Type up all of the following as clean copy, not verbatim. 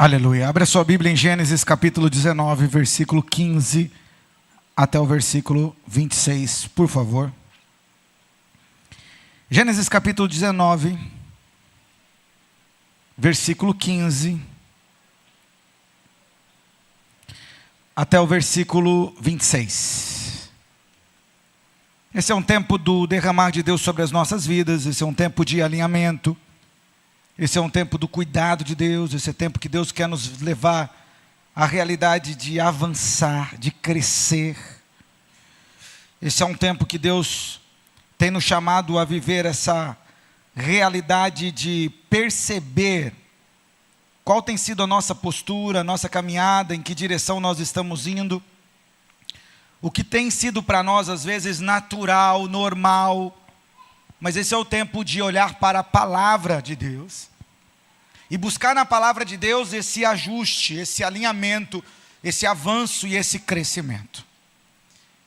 Aleluia. Abra sua Bíblia em Gênesis capítulo 19, versículo 15 até o versículo 26, por favor. Gênesis capítulo 19, versículo 15 até o versículo 26. Esse é um tempo do derramar de Deus sobre as nossas vidas, esse é um tempo de alinhamento. Esse é um tempo do cuidado de Deus, esse é tempo que Deus quer nos levar à realidade de avançar, de crescer. Esse é um tempo que Deus tem nos chamado a viver essa realidade de perceber qual tem sido a nossa postura, a nossa caminhada, em que direção nós estamos indo. O que tem sido para nós às vezes natural, normal, mas esse é o tempo de olhar para a palavra de Deus e buscar na palavra de Deus esse ajuste, esse alinhamento, esse avanço e esse crescimento.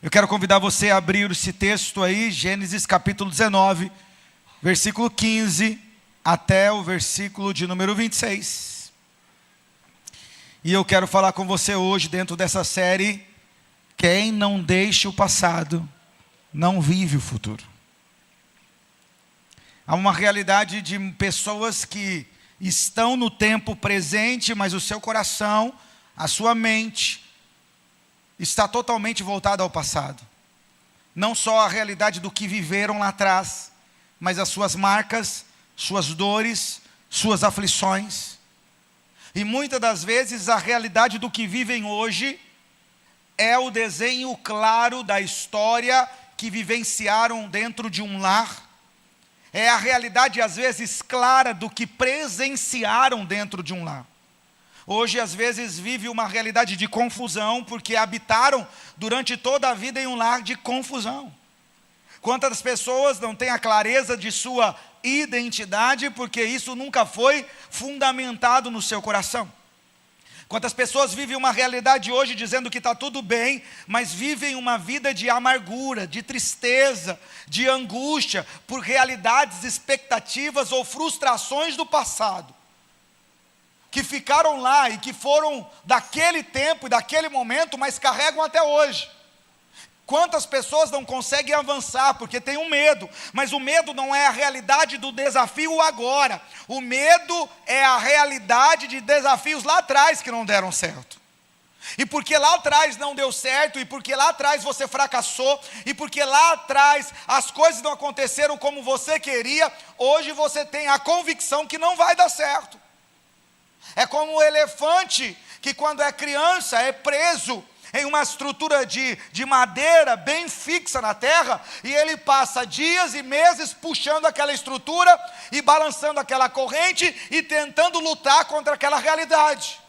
Eu quero convidar você a abrir esse texto aí, Gênesis capítulo 19, versículo 15 até o versículo de número 26. E eu quero falar com você hoje dentro dessa série: quem não deixa o passado, não vive o futuro. Há uma realidade de pessoas que estão no tempo presente, mas o seu coração, a sua mente, está totalmente voltada ao passado. Não só a realidade do que viveram lá atrás, mas as suas marcas, suas dores, suas aflições. E muitas das vezes a realidade do que vivem hoje é o desenho claro da história que vivenciaram dentro de um lar. É a realidade, às vezes, clara do que presenciaram dentro de um lar. Hoje, às vezes, vive uma realidade de confusão, porque habitaram durante toda a vida em um lar de confusão. Quantas pessoas não têm a clareza de sua identidade, porque isso nunca foi fundamentado no seu coração. Quantas pessoas vivem uma realidade hoje dizendo que está tudo bem, mas vivem uma vida de amargura, de tristeza, de angústia, por realidades, expectativas ou frustrações do passado, que ficaram lá e que foram daquele tempo e daquele momento, mas carregam até hoje. Quantas pessoas não conseguem avançar porque tem um medo, mas o medo não é a realidade do desafio agora. O medo é a realidade de desafios lá atrás que não deram certo. E porque lá atrás não deu certo, e porque lá atrás você fracassou, e porque lá atrás as coisas não aconteceram como você queria, hoje você tem a convicção que não vai dar certo. É como o elefante que quando é criança é preso em uma estrutura de madeira bem fixa na terra, e ele passa dias e meses puxando aquela estrutura, e balançando aquela corrente, e tentando lutar contra aquela realidade.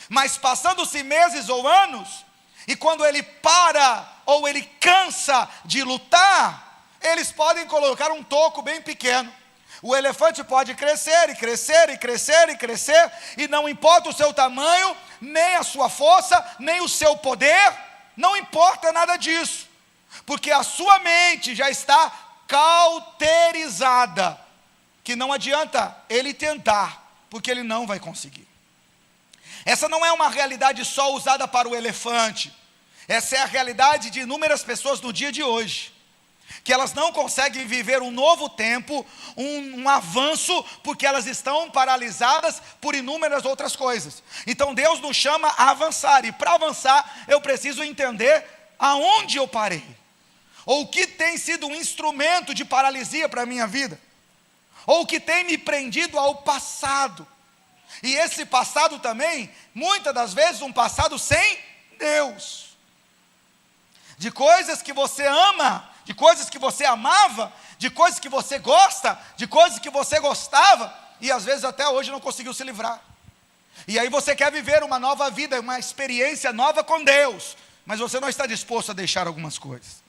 Mas passando-se meses ou anos, e quando ele para, ou ele cansa de lutar, eles podem colocar um toco bem pequeno. O elefante pode crescer, e crescer, e crescer, e crescer, e não importa o seu tamanho, nem a sua força, nem o seu poder, não importa nada disso, porque a sua mente já está cauterizada, que não adianta ele tentar, porque ele não vai conseguir. Essa não é uma realidade só usada para o elefante, essa é a realidade de inúmeras pessoas no dia de hoje, que elas não conseguem viver um novo tempo, um avanço, porque elas estão paralisadas por inúmeras outras coisas. Então Deus nos chama a avançar, e para avançar eu preciso entender aonde eu parei, ou o que tem sido um instrumento de paralisia para a minha vida, ou o que tem me prendido ao passado. E esse passado também, muitas das vezes, um passado sem Deus, de coisas que você ama, de coisas que você amava, de coisas que você gosta, de coisas que você gostava, e às vezes até hoje não conseguiu se livrar. E aí você quer viver uma nova vida, uma experiência nova com Deus, mas você não está disposto a deixar algumas coisas.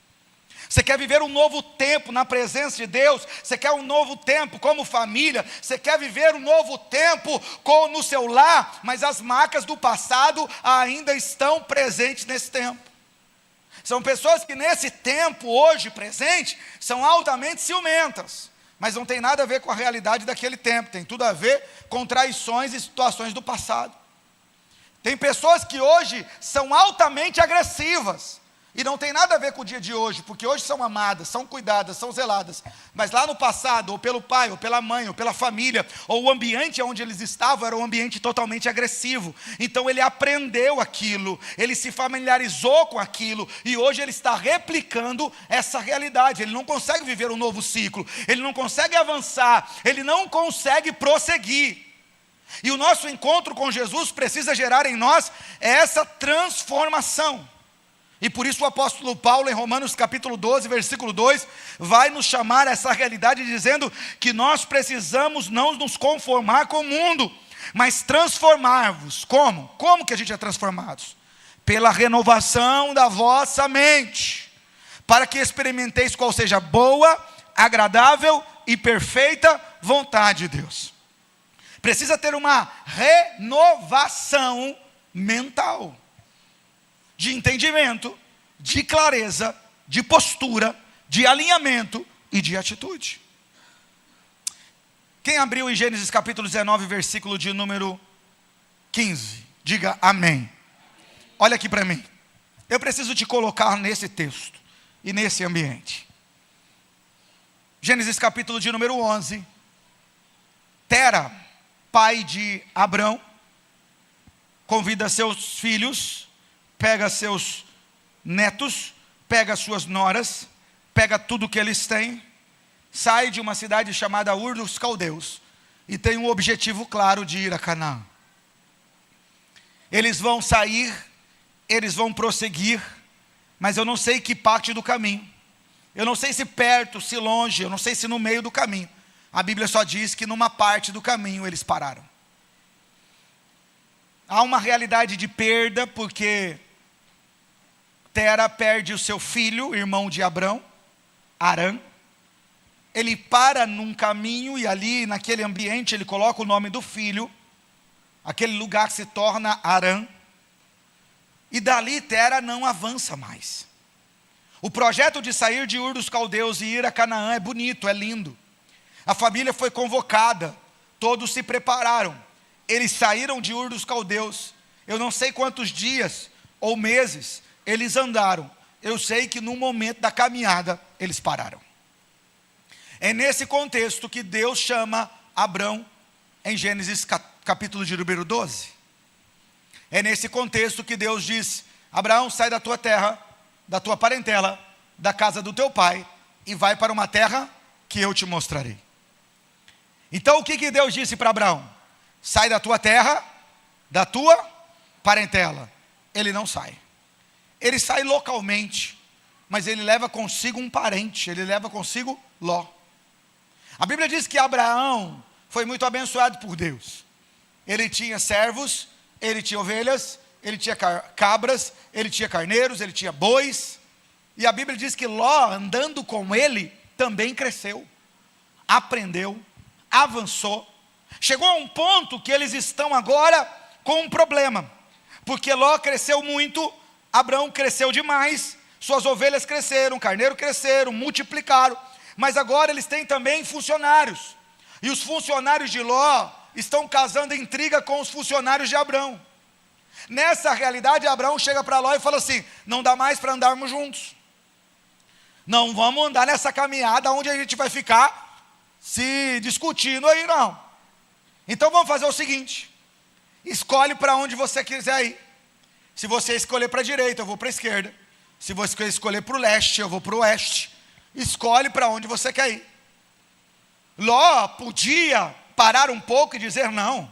Você quer viver um novo tempo na presença de Deus, você quer um novo tempo como família, você quer viver um novo tempo no seu lar, mas as marcas do passado ainda estão presentes nesse tempo. São pessoas que nesse tempo hoje presente são altamente ciumentas, mas não tem nada a ver com a realidade daquele tempo, tem tudo a ver com traições e situações do passado. Tem pessoas que hoje são altamente agressivas, e não tem nada a ver com o dia de hoje, porque hoje são amadas, são cuidadas, são zeladas, mas lá no passado, ou pelo pai, ou pela mãe, ou pela família, ou o ambiente onde eles estavam, era um ambiente totalmente agressivo. Então ele aprendeu aquilo, ele se familiarizou com aquilo, e hoje ele está replicando essa realidade. Ele não consegue viver um novo ciclo, ele não consegue avançar, ele não consegue prosseguir. E o nosso encontro com Jesus precisa gerar em nós essa transformação. E por isso o apóstolo Paulo, em Romanos capítulo 12, versículo 2, vai nos chamar a essa realidade, dizendo que nós precisamos não nos conformar com o mundo, mas transformar-vos. Como? Como que a gente é transformado? Pela renovação da vossa mente, para que experimenteis qual seja a boa, agradável e perfeita vontade de Deus. Precisa ter uma renovação mental, de entendimento, de clareza, de postura, de alinhamento e de atitude. Quem abriu em Gênesis capítulo 19, versículo de número 15, diga amém. Olha aqui para mim, eu preciso te colocar nesse texto e nesse ambiente. Gênesis capítulo de número 11, Tera, pai de Abrão, convida seus filhos, pega seus netos, pega suas noras, pega tudo que eles têm, sai de uma cidade chamada Ur dos Caldeus, e tem um objetivo claro de ir a Canaã. Eles vão sair, eles vão prosseguir, mas eu não sei que parte do caminho, eu não sei se perto, se longe, eu não sei se no meio do caminho. A Bíblia só diz que numa parte do caminho eles pararam. Há uma realidade de perda, porque Tera perde o seu filho, irmão de Abrão, Arã. Ele para num caminho e ali naquele ambiente ele coloca o nome do filho. Aquele lugar se torna Arã. E dali Tera não avança mais. O projeto de sair de Ur dos Caldeus e ir a Canaã é bonito, é lindo. A família foi convocada, todos se prepararam. Eles saíram de Ur dos Caldeus. Eu não sei quantos dias ou meses eles andaram. Eu sei que no momento da caminhada eles pararam. É nesse contexto que Deus chama Abrão em Gênesis capítulo de número 12. É nesse contexto que Deus diz: Abraão, sai da tua terra, da tua parentela, da casa do teu pai, e vai para uma terra que eu te mostrarei. Então o que Deus disse para Abraão? Sai da tua terra, da tua parentela. Ele não sai. Ele sai localmente, mas ele leva consigo um parente, ele leva consigo Ló. A Bíblia diz que Abraão foi muito abençoado por Deus. Ele tinha servos, ele tinha ovelhas, ele tinha cabras, ele tinha carneiros, ele tinha bois. E a Bíblia diz que Ló, andando com ele, também cresceu, aprendeu, avançou. Chegou a um ponto que eles estão agora com um problema, porque Ló cresceu muito, Abrão cresceu demais, suas ovelhas cresceram, carneiros cresceram, multiplicaram, mas agora eles têm também funcionários, e os funcionários de Ló estão casando intriga com os funcionários de Abrão. Nessa realidade, Abrão chega para Ló e fala assim: não dá mais para andarmos juntos, não vamos andar nessa caminhada onde a gente vai ficar se discutindo aí não. Então vamos fazer o seguinte: escolhe para onde você quiser ir. Se você escolher para a direita, eu vou para a esquerda. Se você escolher para o leste, eu vou para o oeste. Escolhe para onde você quer ir. Ló podia parar um pouco e dizer: não,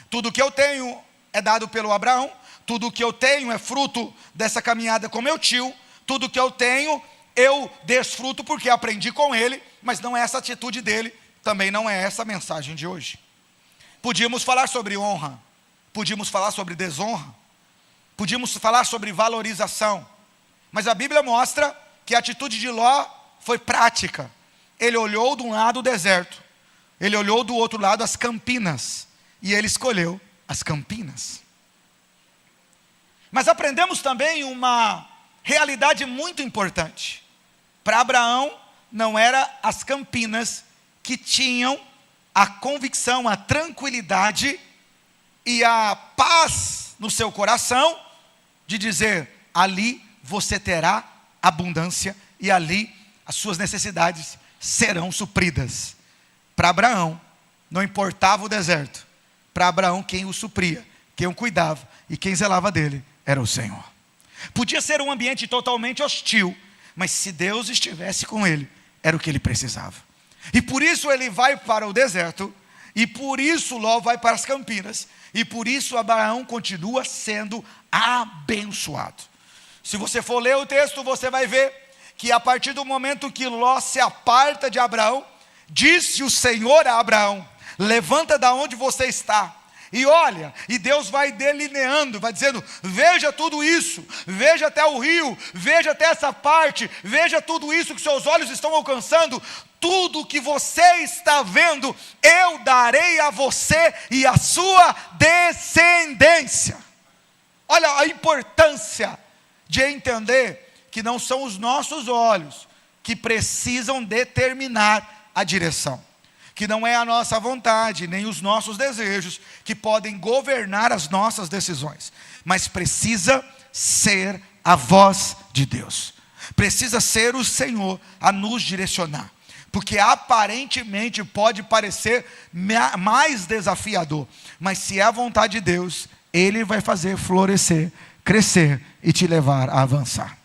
tudo que eu tenho é dado pelo Abraão, tudo que eu tenho é fruto dessa caminhada com meu tio, tudo que eu tenho eu desfruto porque aprendi com ele, mas não é essa atitude dele, também não é essa a mensagem de hoje. Podíamos falar sobre honra, podíamos falar sobre desonra, podíamos falar sobre valorização, mas a Bíblia mostra que a atitude de Ló foi prática. Ele olhou de um lado o deserto, ele olhou do outro lado as campinas, e ele escolheu as campinas. Mas aprendemos também uma realidade muito importante. Para Abraão não era as campinas que tinham a convicção, a tranquilidade e a paz no seu coração de dizer: ali você terá abundância e ali as suas necessidades serão supridas. Para Abraão, não importava o deserto. Para Abraão, quem o supria, quem o cuidava e quem zelava dele era o Senhor. Podia ser um ambiente totalmente hostil, mas se Deus estivesse com ele, era o que ele precisava. E por isso ele vai para o deserto, e por isso Ló vai para as campinas, e por isso Abraão continua sendo abençoado. Se você for ler o texto, você vai ver que a partir do momento que Ló se aparta de Abraão, disse o Senhor a Abraão: levanta da onde você está, e olha, e Deus vai delineando, vai dizendo: veja tudo isso, veja até o rio, veja até essa parte, veja tudo isso que seus olhos estão alcançando, tudo que você está vendo, eu darei a você e a sua descendência. Olha a importância de entender que não são os nossos olhos que precisam determinar a direção, que não é a nossa vontade, nem os nossos desejos que podem governar as nossas decisões, mas precisa ser a voz de Deus, precisa ser o Senhor a nos direcionar, porque aparentemente pode parecer mais desafiador, mas se é a vontade de Deus, Ele vai fazer florescer, crescer e te levar a avançar.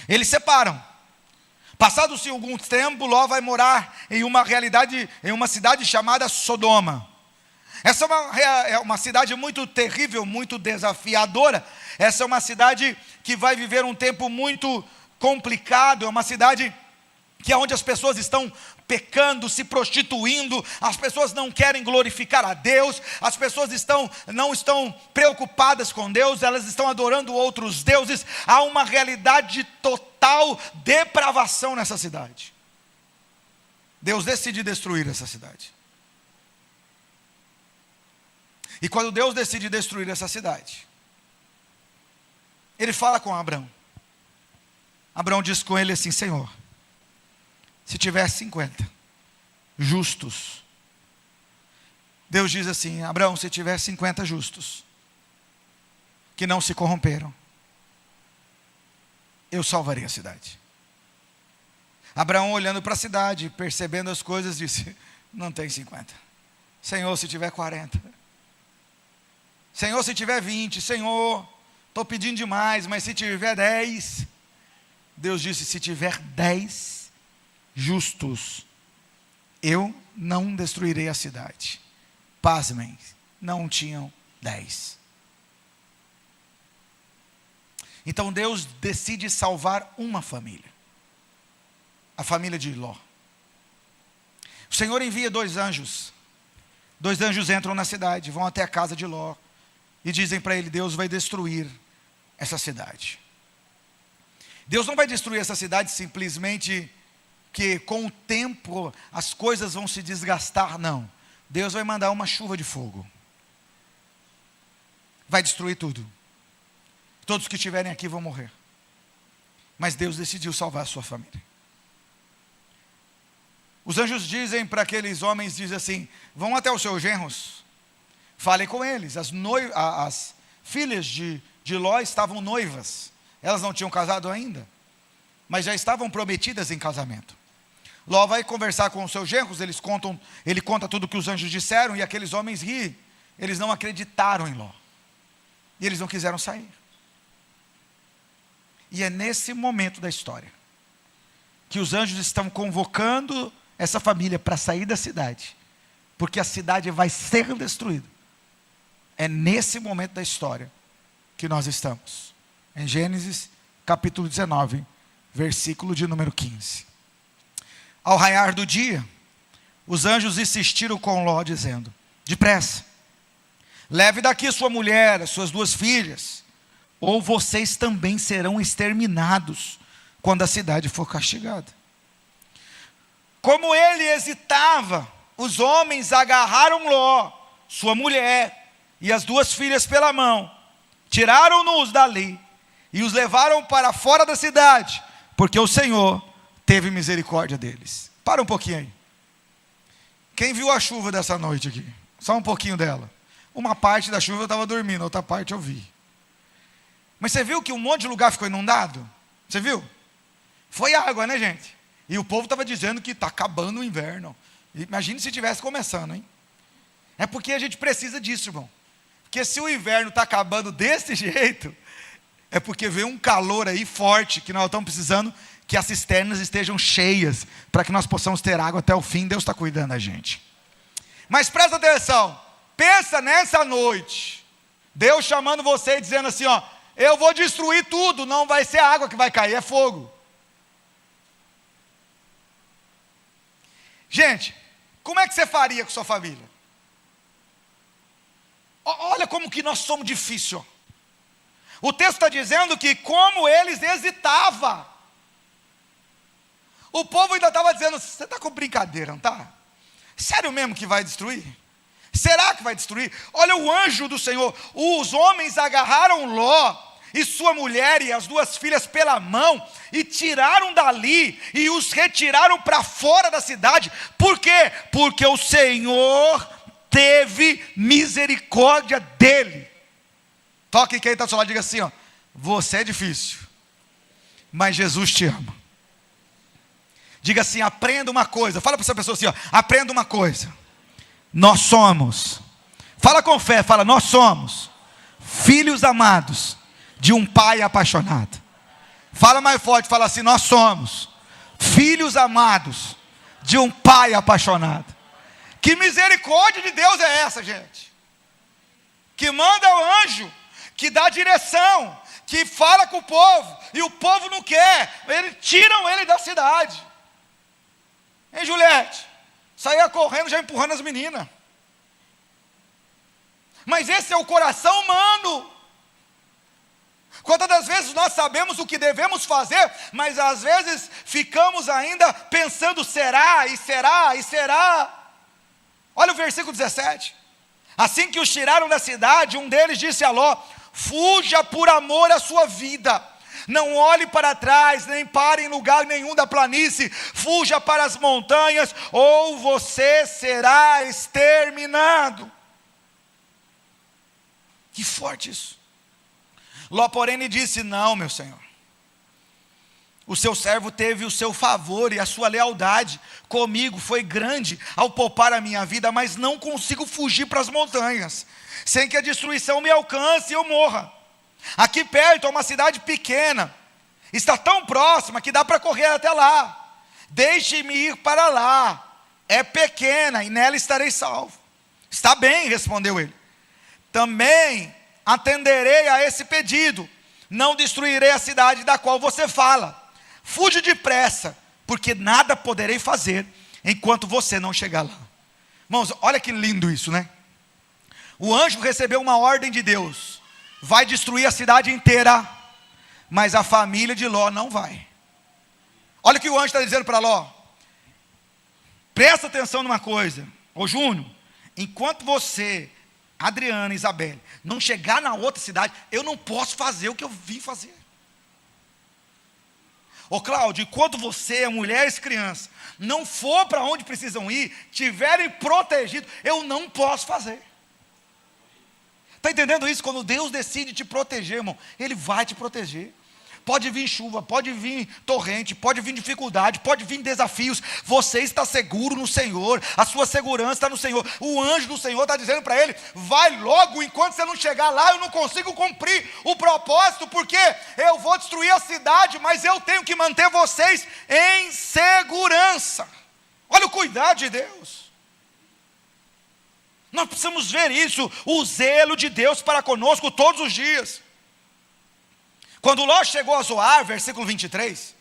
Eles separam. Passado-se algum tempo, Ló vai morar em uma cidade chamada Sodoma. Essa é uma cidade muito terrível, muito desafiadora. Essa é uma cidade que vai viver um tempo muito complicado. É uma cidade que é onde as pessoas estão pecando, se prostituindo, as pessoas não querem glorificar a Deus, as pessoas não estão preocupadas com Deus, elas estão adorando outros deuses. Há uma realidade de total depravação nessa cidade. Deus decide destruir essa cidade. E quando Deus decide destruir essa cidade, Ele fala com Abraão. Abraão diz com ele assim: Senhor, se tiver 50 justos, Deus diz assim: Abraão, se tiver 50 justos, que não se corromperam, eu salvarei a cidade. Abraão, olhando para a cidade, percebendo as coisas, disse: não tem 50. Senhor, se tiver 40. Senhor, se tiver 20. Senhor, estou pedindo demais, mas se tiver 10. Deus disse: se tiver 10 justos, eu não destruirei a cidade. Pasmem, não tinham 10. Então Deus decide salvar uma família, a família de Ló. O Senhor envia 2 anjos. 2 anjos entram na cidade, vão até a casa de Ló e dizem para ele: Deus vai destruir essa cidade. Deus não vai destruir essa cidade simplesmente que com o tempo as coisas vão se desgastar, não. Deus vai mandar uma chuva de fogo, vai destruir tudo. Todos que estiverem aqui vão morrer, mas Deus decidiu salvar a sua família. Os anjos dizem para aqueles homens, dizem assim: vão até os seus genros, falem com eles. As filhas de Ló estavam noivas, elas não tinham casado ainda, mas já estavam prometidas em casamento. Ló vai conversar com os seus genros, ele conta tudo o que os anjos disseram, e aqueles homens riem. Eles não acreditaram em Ló, e eles não quiseram sair. E é nesse momento da história que os anjos estão convocando essa família para sair da cidade, porque a cidade vai ser destruída. É nesse momento da história que nós estamos, em Gênesis capítulo 19, versículo de número 15. Ao raiar do dia, os anjos insistiram com Ló, dizendo: depressa, leve daqui sua mulher, as suas 2 filhas, ou vocês também serão exterminados quando a cidade for castigada. Como ele hesitava, os homens agarraram Ló, sua mulher e as 2 filhas pela mão, tiraram-nos dali e os levaram para fora da cidade, porque o Senhor teve misericórdia deles. Para um pouquinho aí. Quem viu a chuva dessa noite aqui? Só um pouquinho dela. Uma parte da chuva eu estava dormindo, outra parte eu vi. Mas você viu que um monte de lugar ficou inundado? Você viu? Foi água, né, gente? E o povo estava dizendo que está acabando o inverno. Imagine se estivesse começando, hein? É porque a gente precisa disso, irmão. Porque se o inverno está acabando desse jeito, é porque veio um calor aí forte, que nós estamos precisando que as cisternas estejam cheias, para que nós possamos ter água até o fim. Deus está cuidando da gente. Mas presta atenção, pensa nessa noite, Deus chamando você e dizendo assim, ó, eu vou destruir tudo, não vai ser água que vai cair, é fogo. Gente, como é que você faria com sua família? Olha como que nós somos difíceis. O texto está dizendo que como eles hesitavam. O povo ainda estava dizendo, você está com brincadeira, não está? Sério mesmo que vai destruir? Será que vai destruir? Olha o anjo do Senhor. Os homens agarraram Ló e sua mulher e as duas filhas pela mão e tiraram dali e os retiraram para fora da cidade. Por quê? Porque o Senhor teve misericórdia dele. Toque quem está ao seu lado e diga assim, ó, você é difícil, mas Jesus te ama. Diga assim, aprenda uma coisa. Fala para essa pessoa assim, ó, aprenda uma coisa. Nós somos, fala com fé, fala, nós somos filhos amados de um pai apaixonado. Fala mais forte, fala assim, nós somos filhos amados de um pai apaixonado. Que misericórdia de Deus é essa, gente? Que manda o anjo, que dá direção, que fala com o povo, e o povo não quer, tiram ele da cidade. Hein, Juliette? Saía correndo, já empurrando as meninas. Mas esse é o coração humano. Quantas das vezes nós sabemos o que devemos fazer, mas às vezes ficamos ainda pensando, será, e será, e será. Olha o versículo 17. Assim que os tiraram da cidade, um deles disse a Ló, fuja por amor à sua vida. Não olhe para trás, nem pare em lugar nenhum da planície, fuja para as montanhas, ou você será exterminado. Que forte isso. Ló, porém, lhe disse, não, meu senhor, o seu servo teve o seu favor e a sua lealdade comigo foi grande ao poupar a minha vida, mas não consigo fugir para as montanhas, sem que a destruição me alcance e eu morra. Aqui perto é uma cidade pequena, está tão próxima que dá para correr até lá. Deixe-me ir para lá, é pequena e nela estarei salvo. Está bem, respondeu ele. Também atenderei a esse pedido, não destruirei a cidade da qual você fala. Fuja depressa, porque nada poderei fazer enquanto você não chegar lá. Irmãos, olha que lindo isso, né? O anjo recebeu uma ordem de Deus, vai destruir a cidade inteira, mas a família de Ló não vai. Olha o que o anjo está dizendo para Ló, presta atenção numa coisa, ô Júnior, enquanto você, Adriana e Isabelle, não chegar na outra cidade, eu não posso fazer o que eu vim fazer. Ô Cláudio, enquanto você, mulheres e crianças, não for para onde precisam ir, tiverem protegidos, eu não posso fazer. Está entendendo isso? Quando Deus decide te proteger, irmão, Ele vai te proteger. Pode vir chuva, pode vir torrente, pode vir dificuldade, pode vir desafios. Você está seguro no Senhor, a sua segurança está no Senhor. O anjo do Senhor está dizendo para ele, vai logo, enquanto você não chegar lá, eu não consigo cumprir o propósito, porque eu vou destruir a cidade, mas eu tenho que manter vocês em segurança. Olha o cuidado de Deus. Nós precisamos ver isso, o zelo de Deus para conosco todos os dias. Quando Ló chegou a Zoar, versículo 23,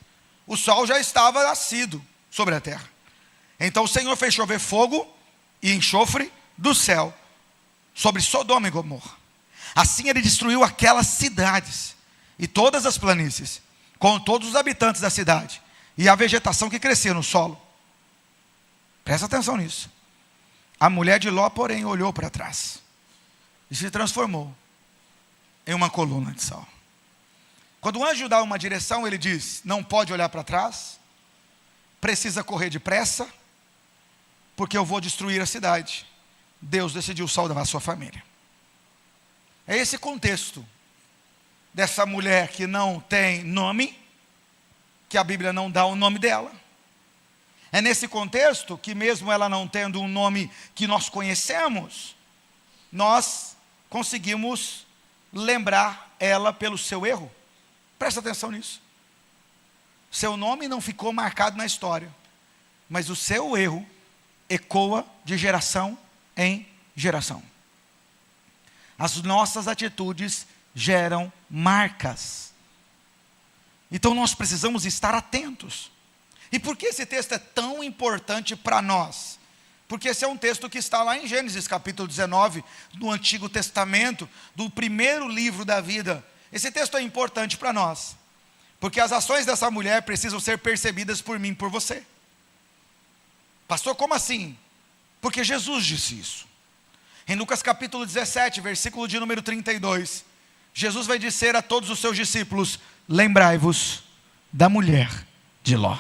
o sol já estava nascido sobre a terra. Então o Senhor fez chover fogo e enxofre do céu sobre Sodoma e Gomorra. Assim ele destruiu aquelas cidades e todas as planícies, com todos os habitantes da cidade e a vegetação que crescia no solo. Presta atenção nisso. A mulher de Ló, porém, olhou para trás e se transformou em uma coluna de sal. Quando o anjo dá uma direção, ele diz, não pode olhar para trás, precisa correr depressa, porque eu vou destruir a cidade. Deus decidiu salvar a sua família. É esse contexto dessa mulher que não tem nome, que a Bíblia não dá o nome dela. É nesse contexto que, mesmo ela não tendo um nome que nós conhecemos, nós conseguimos lembrar ela pelo seu erro. Presta atenção nisso. Seu nome não ficou marcado na história, mas o seu erro ecoa de geração em geração. As nossas atitudes geram marcas. Então nós precisamos estar atentos. E por que esse texto é tão importante para nós? Porque esse é um texto que está lá em Gênesis capítulo 19, no Antigo Testamento, do primeiro livro da vida. Esse texto é importante para nós, porque as ações dessa mulher precisam ser percebidas por mim, por você. Pastor, como assim? Porque Jesus disse isso. Em Lucas capítulo 17, versículo de número 32, Jesus vai dizer a todos os seus discípulos: lembrai-vos da mulher de Ló.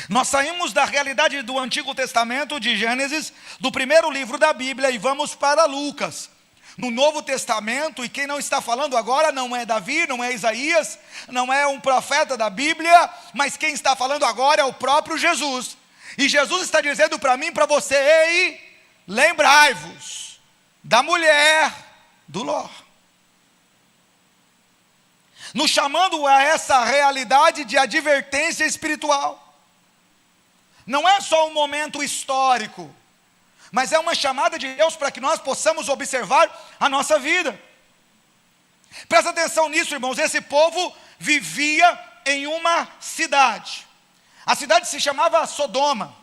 Nós saímos da realidade do Antigo Testamento, de Gênesis, do primeiro livro da Bíblia, e vamos para Lucas, no Novo Testamento. E quem não está falando agora não é Davi, não é Isaías, não é um profeta da Bíblia, mas quem está falando agora é o próprio Jesus. E Jesus está dizendo para mim e para você: ei, lembrai-vos da mulher do Ló, nos chamando a essa realidade de advertência espiritual. Não é só um momento histórico, mas é uma chamada de Deus para que nós possamos observar a nossa vida. Presta atenção nisso, irmãos. Esse povo vivia em uma cidade. A cidade se chamava Sodoma.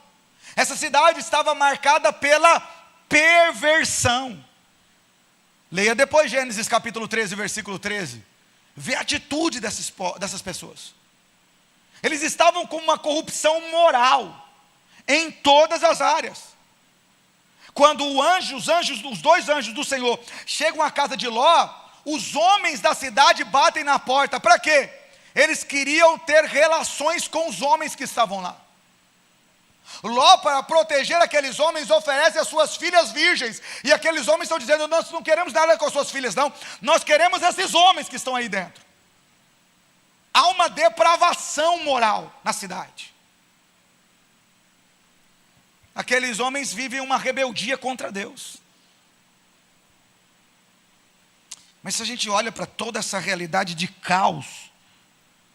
Essa cidade estava marcada pela perversão. Leia depois Gênesis capítulo 13, versículo 13. Vê a atitude dessas pessoas. Eles estavam com uma corrupção moral em todas as áreas. Quando os dois anjos do Senhor chegam à casa de Ló, os homens da cidade batem na porta. Para quê? Eles queriam ter relações com os homens que estavam lá. Ló, para proteger aqueles homens, oferece as suas filhas virgens. E aqueles homens estão dizendo: nós não queremos nada com as suas filhas, não. Nós queremos esses homens que estão aí dentro. Há uma depravação moral na cidade. Aqueles homens vivem uma rebeldia contra Deus. Mas se a gente olha para toda essa realidade de caos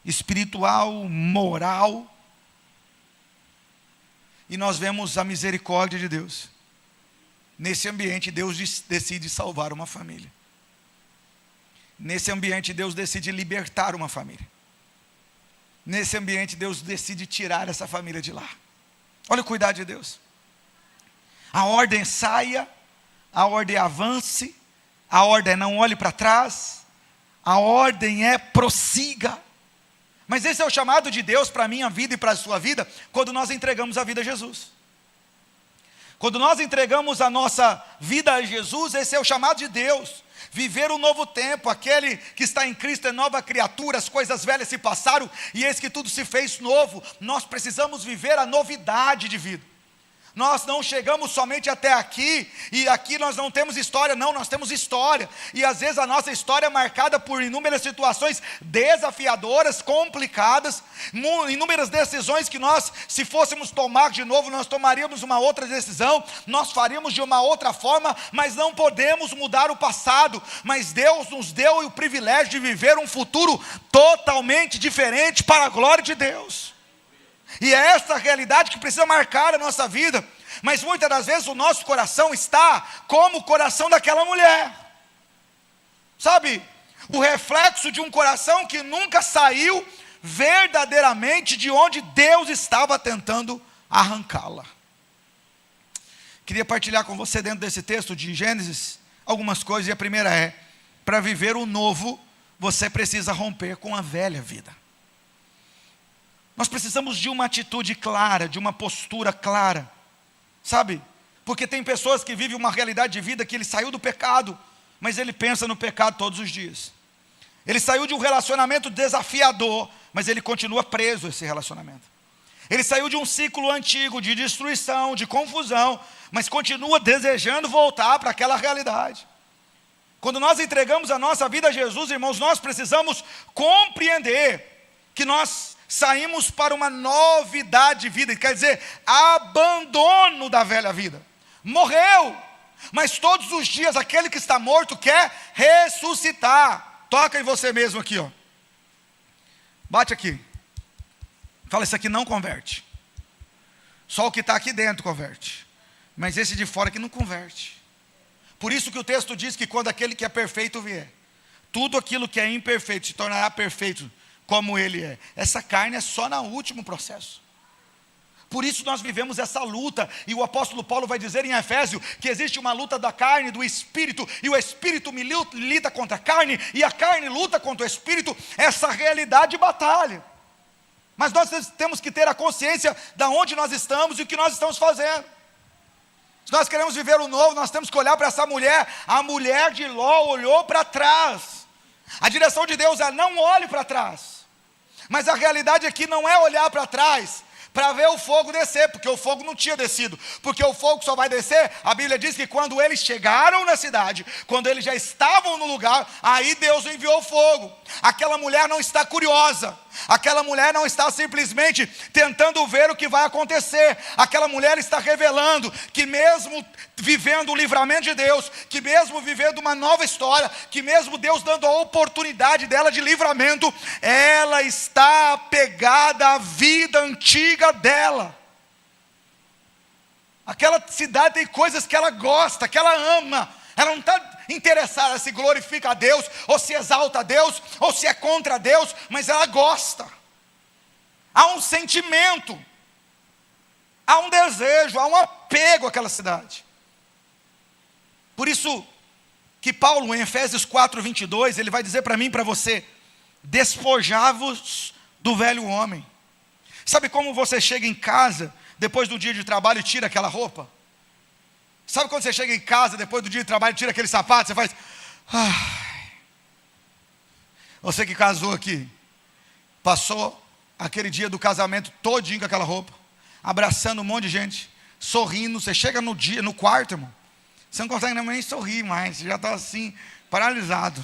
espiritual, moral, e nós vemos a misericórdia de Deus. Nesse ambiente, Deus decide salvar uma família. Nesse ambiente, Deus decide libertar uma família. Nesse ambiente, Deus decide tirar essa família de lá. Olha o cuidado de Deus. A ordem é saia, a ordem é avance, a ordem é não olhe para trás, a ordem é prossiga. Mas esse é o chamado de Deus para a minha vida e para a sua vida, quando nós entregamos a vida a Jesus. Quando nós entregamos a nossa vida a Jesus, esse é o chamado de Deus. Viver um novo tempo. Aquele que está em Cristo é nova criatura, as coisas velhas se passaram e eis que tudo se fez novo. Nós precisamos viver a novidade de vida. Nós não chegamos somente até aqui, e aqui nós não temos história, não, nós temos história, e às vezes a nossa história é marcada por inúmeras situações desafiadoras, complicadas, inúmeras decisões que nós, se fôssemos tomar de novo, nós tomaríamos uma outra decisão, nós faríamos de uma outra forma, mas não podemos mudar o passado, mas Deus nos deu o privilégio de viver um futuro totalmente diferente para a glória de Deus. E é essa realidade que precisa marcar a nossa vida. Mas muitas das vezes o nosso coração está como o coração daquela mulher. Sabe? O reflexo de um coração que nunca saiu verdadeiramente de onde Deus estava tentando arrancá-la. Queria partilhar com você dentro desse texto de Gênesis algumas coisas. E a primeira é: para viver o novo, você precisa romper com a velha vida. Nós precisamos de uma atitude clara, de uma postura clara, sabe? Porque tem pessoas que vivem uma realidade de vida que ele saiu do pecado, mas ele pensa no pecado todos os dias. Ele saiu de um relacionamento desafiador, mas ele continua preso a esse relacionamento. Ele saiu de um ciclo antigo de destruição, de confusão, mas continua desejando voltar para aquela realidade. Quando nós entregamos a nossa vida a Jesus, irmãos, nós precisamos compreender que nós saímos para uma novidade de vida, quer dizer, abandono da velha vida. Morreu, mas todos os dias aquele que está morto quer ressuscitar. Toca em você mesmo aqui, ó. Bate aqui. Fala, isso aqui não converte. Só o que está aqui dentro converte. Mas esse de fora que não converte. Por isso que o texto diz que quando aquele que é perfeito vier, tudo aquilo que é imperfeito se tornará perfeito como ele é. Essa carne é só no último processo. Por isso nós vivemos essa luta, e o apóstolo Paulo vai dizer em Efésios, que existe uma luta da carne e do espírito, e o espírito milita contra a carne, e a carne luta contra o espírito, essa realidade de batalha. Mas nós temos que ter a consciência de onde nós estamos e o que nós estamos fazendo. Se nós queremos viver o novo, nós temos que olhar para essa mulher. A mulher de Ló olhou para trás. A direção de Deus é: não olhe para trás. Mas a realidade aqui não é olhar para trás para ver o fogo descer, porque o fogo não tinha descido, porque o fogo só vai descer. A Bíblia diz que quando eles chegaram na cidade, quando eles já estavam no lugar, aí Deus enviou fogo. Aquela mulher não está curiosa, aquela mulher não está simplesmente tentando ver o que vai acontecer, aquela mulher está revelando que mesmo vivendo o livramento de Deus, que mesmo vivendo uma nova história, que mesmo Deus dando a oportunidade dela de livramento, ela está apegada à vida antiga dela. Aquela cidade tem coisas que ela gosta, que ela ama. Ela não está interessada se glorifica a Deus, ou se exalta a Deus, ou se é contra Deus, mas ela gosta. Há um sentimento, há um desejo, há um apego àquela cidade. Por isso que Paulo, em Efésios 4:22, ele vai dizer para mim e para você: despojai-vos do velho homem. Sabe como você chega em casa depois do dia de trabalho e tira aquela roupa? Sabe quando você chega em casa depois do dia de trabalho e tira aquele sapato, você faz... Você que casou aqui, passou aquele dia do casamento todinho com aquela roupa, abraçando um monte de gente, sorrindo. Você chega no quarto, irmão, você não consegue nem sorrir mais, você já está assim, paralisado.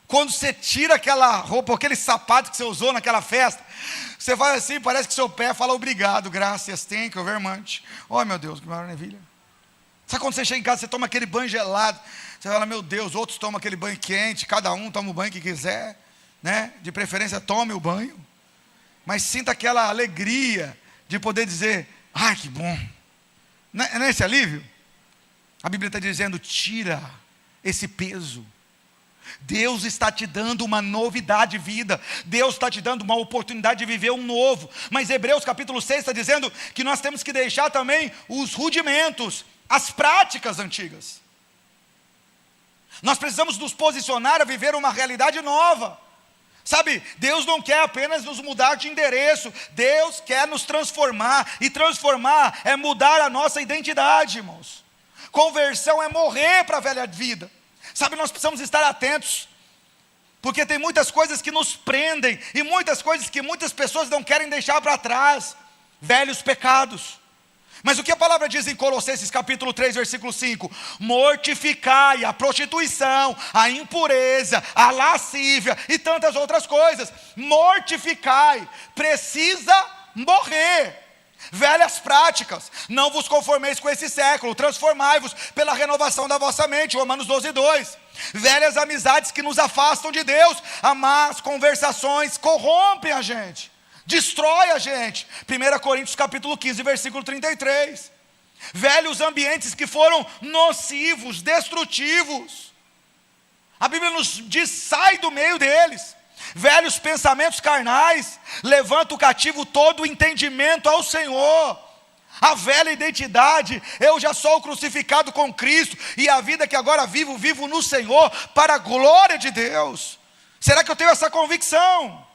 Quando você tira aquela roupa, aquele sapato que você usou naquela festa, você faz assim, parece que seu pé fala obrigado, graças, thank you very much. Oh meu Deus, que maravilha. Sabe quando você chega em casa, você toma aquele banho gelado, você fala, meu Deus, outros tomam aquele banho quente, cada um toma o banho que quiser, né? De preferência tome o banho, mas sinta aquela alegria de poder dizer, ai que bom. Não é esse alívio? A Bíblia está dizendo, tira esse peso. Deus está te dando uma novidade de vida, Deus está te dando uma oportunidade de viver um novo. Mas Hebreus capítulo 6 está dizendo que nós temos que deixar também os rudimentos, as práticas antigas. Nós precisamos nos posicionar a viver uma realidade nova. Sabe, Deus não quer apenas nos mudar de endereço, Deus quer nos transformar, e transformar é mudar a nossa identidade, irmãos. Conversão é morrer para a velha vida. Sabe, nós precisamos estar atentos, porque tem muitas coisas que nos prendem, e muitas coisas que muitas pessoas não querem deixar para trás, velhos pecados. Mas o que a palavra diz em Colossenses capítulo 3, versículo 5? Mortificai a prostituição, a impureza, a lascívia e tantas outras coisas. Mortificai, precisa morrer. Velhas práticas, não vos conformeis com esse século, transformai-vos pela renovação da vossa mente, Romanos 12:2. Velhas amizades que nos afastam de Deus, as más conversações corrompem a gente, destrói a gente, 1 Coríntios capítulo 15, versículo 33. Velhos ambientes que foram nocivos, destrutivos, a Bíblia nos diz, sai do meio deles. Velhos pensamentos carnais, levanta o cativo todo o entendimento ao Senhor. A velha identidade, eu já sou crucificado com Cristo, e a vida que agora vivo, vivo no Senhor, para a glória de Deus. Será que eu tenho essa convicção?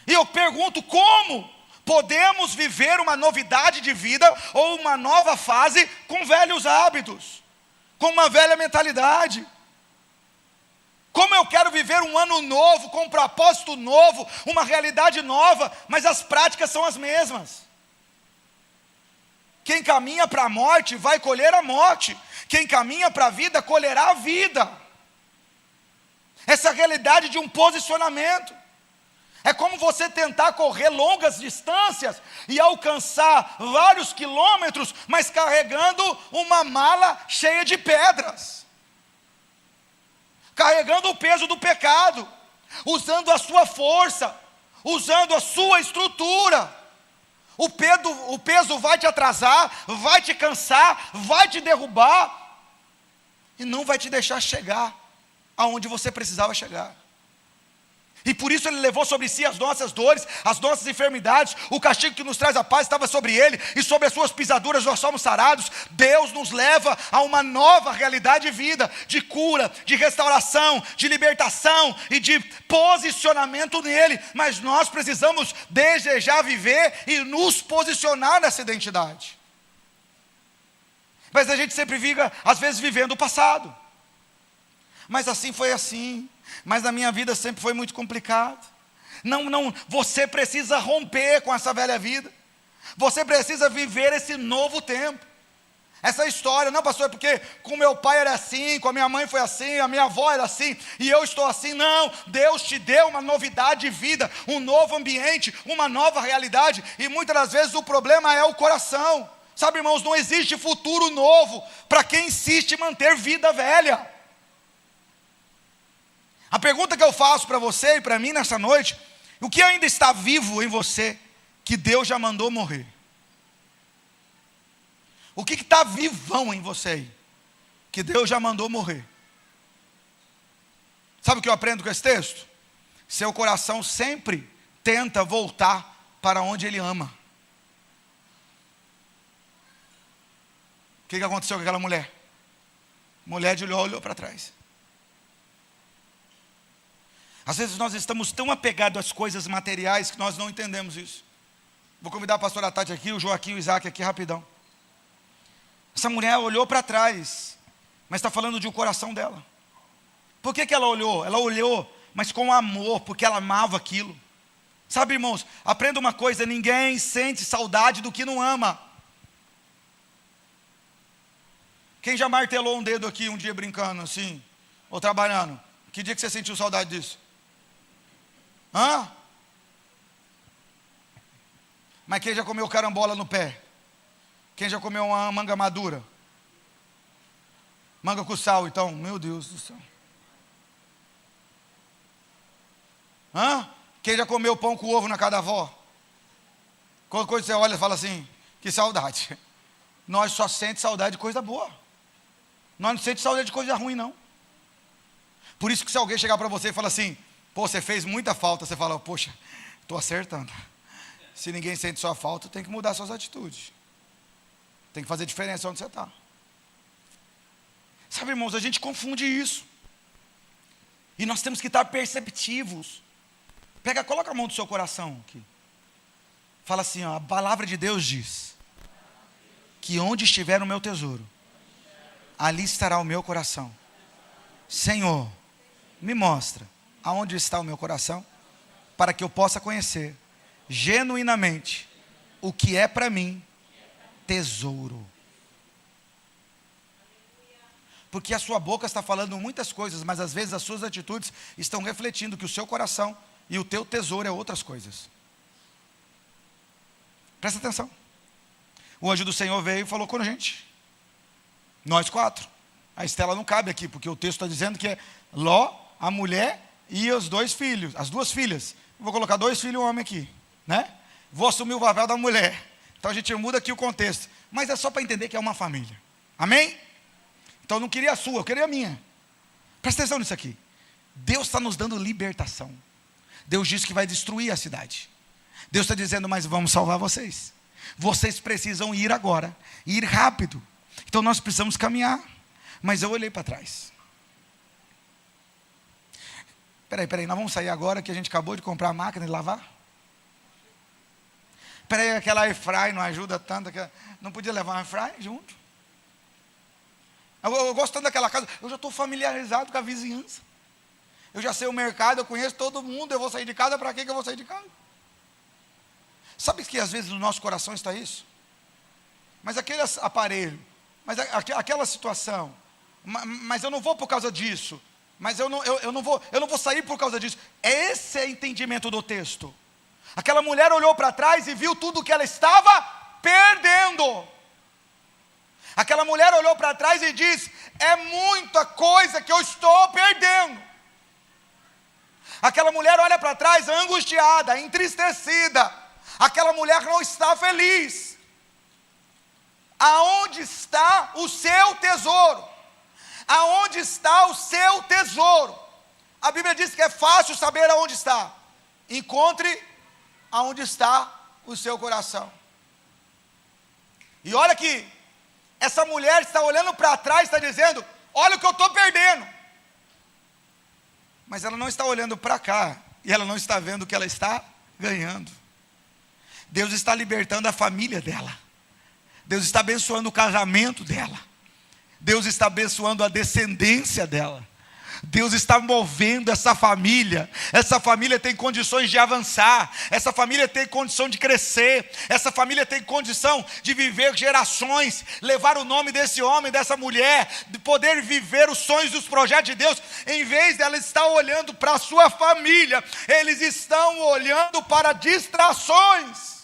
E eu pergunto, como podemos viver uma novidade de vida, ou uma nova fase, com velhos hábitos, com uma velha mentalidade? Como eu quero viver um ano novo, com um propósito novo, uma realidade nova, mas as práticas são as mesmas. Quem caminha para a morte vai colher a morte. Quem caminha para a vida colherá a vida. Essa é a realidade de um posicionamento. É como você tentar correr longas distâncias e alcançar vários quilômetros, mas carregando uma mala cheia de pedras. Carregando o peso do pecado, usando a sua força, usando a sua estrutura. O peso vai te atrasar, vai te cansar, vai te derrubar, e não vai te deixar chegar aonde você precisava chegar. E por isso ele levou sobre si as nossas dores, as nossas enfermidades. O castigo que nos traz a paz estava sobre ele, e sobre as suas pisaduras nós somos sarados. Deus nos leva a uma nova realidade de vida, de cura, de restauração, de libertação e de posicionamento nele. Mas nós precisamos desejar viver e nos posicionar nessa identidade. Mas a gente sempre fica, às vezes, vivendo o passado. Mas assim foi assim. Mas na minha vida sempre foi muito complicado. Não, você precisa romper com essa velha vida. Você precisa viver esse novo tempo. Essa história, não pastor, é porque com meu pai era assim, com a minha mãe foi assim, a minha avó era assim, e eu estou assim. Não, Deus te deu uma novidade de vida, um novo ambiente, uma nova realidade. E muitas das vezes o problema é o coração. Sabe, irmãos, não existe futuro novo para quem insiste em manter vida velha. A pergunta que eu faço para você e para mim nessa noite: o que ainda está vivo em você que Deus já mandou morrer? O que está vivão em você aí que Deus já mandou morrer? Sabe o que eu aprendo com esse texto? Seu coração sempre tenta voltar para onde ele ama. O que aconteceu com aquela mulher? Mulher de olhou para trás. Às vezes nós estamos tão apegados às coisas materiais que nós não entendemos isso. Vou convidar a pastora Tati aqui, o Joaquim e o Isaac aqui rapidão. Essa mulher olhou para trás, mas está falando de um coração dela. Por que ela olhou? Ela olhou, mas com amor, porque ela amava aquilo. Sabe, irmãos, aprenda uma coisa: ninguém sente saudade do que não ama. Quem já martelou um dedo aqui um dia brincando assim, ou trabalhando? Que dia que você sentiu saudade disso? Hã? Mas quem já comeu carambola no pé? Quem já comeu uma manga madura? Manga com sal, então, meu Deus do céu. Hã? Quem já comeu pão com ovo na casa da avó? Qualquer coisa você olha e fala assim: que saudade. Nós só sente saudade de coisa boa. Nós não sente saudade de coisa ruim, não. Por isso que se alguém chegar para você e falar assim: pô, você fez muita falta, você fala: poxa, estou acertando. Se ninguém sente sua falta, tem que mudar suas atitudes. Tem que fazer diferença onde você está. Sabe, irmãos, a gente confunde isso. E nós temos que estar perceptivos. Coloca a mão do seu coração aqui. Fala assim, ó: a palavra de Deus diz que onde estiver o meu tesouro, ali estará o meu coração. Senhor, me mostra aonde está o meu coração, para que eu possa conhecer genuinamente o que é para mim tesouro. Porque a sua boca está falando muitas coisas, mas às vezes as suas atitudes estão refletindo que o seu coração e o teu tesouro é outras coisas. Presta atenção. O anjo do Senhor veio e falou com a gente. Nós 4. A Estela não cabe aqui, porque o texto está dizendo que é Ló, a mulher e os 2 filhos, as 2 filhas. Vou colocar 2 filhos e um homem aqui, né? Vou assumir o papel da mulher. Então a gente muda aqui o contexto. Mas é só para entender que é uma família. Amém? Então eu não queria a sua, eu queria a minha. Presta atenção nisso aqui. Deus está nos dando libertação. Deus disse que vai destruir a cidade. Deus está dizendo: mas vamos salvar vocês. Vocês precisam ir agora, ir rápido. Então nós precisamos caminhar. Mas eu olhei para trás. Peraí, nós vamos sair agora que a gente acabou de comprar a máquina de lavar? Peraí, aquela airfry não ajuda tanto, não podia levar uma airfry junto? Eu gosto tanto daquela casa, eu já estou familiarizado com a vizinhança. Eu já sei o mercado, eu conheço todo mundo, eu vou sair de casa, para que eu vou sair de casa? Sabe que às vezes no nosso coração está isso? Mas aquele aparelho, mas aquela situação, mas eu não vou por causa disso, mas eu não vou sair por causa disso. Esse é o entendimento do texto. Aquela mulher olhou para trás e viu tudo que ela estava perdendo. Aquela mulher olhou para trás e disse: é muita coisa que eu estou perdendo. Aquela mulher olha para trás angustiada, entristecida. Aquela mulher não está feliz. Aonde está o seu tesouro? Aonde está o seu tesouro? A Bíblia diz que é fácil saber aonde está. Encontre aonde está o seu coração. E olha que essa mulher está olhando para trás, está dizendo: olha o que eu estou perdendo. Mas ela não está olhando para cá, e ela não está vendo o que ela está ganhando. Deus está libertando a família dela. Deus está abençoando o casamento dela. Deus está abençoando a descendência dela. Deus está movendo essa família. Essa família tem condições de avançar. Essa família tem condição de crescer. Essa família tem condição de viver gerações, levar o nome desse homem, dessa mulher, de poder viver os sonhos e os projetos de Deus. Em vez dela estar olhando para a sua família, eles estão olhando para distrações.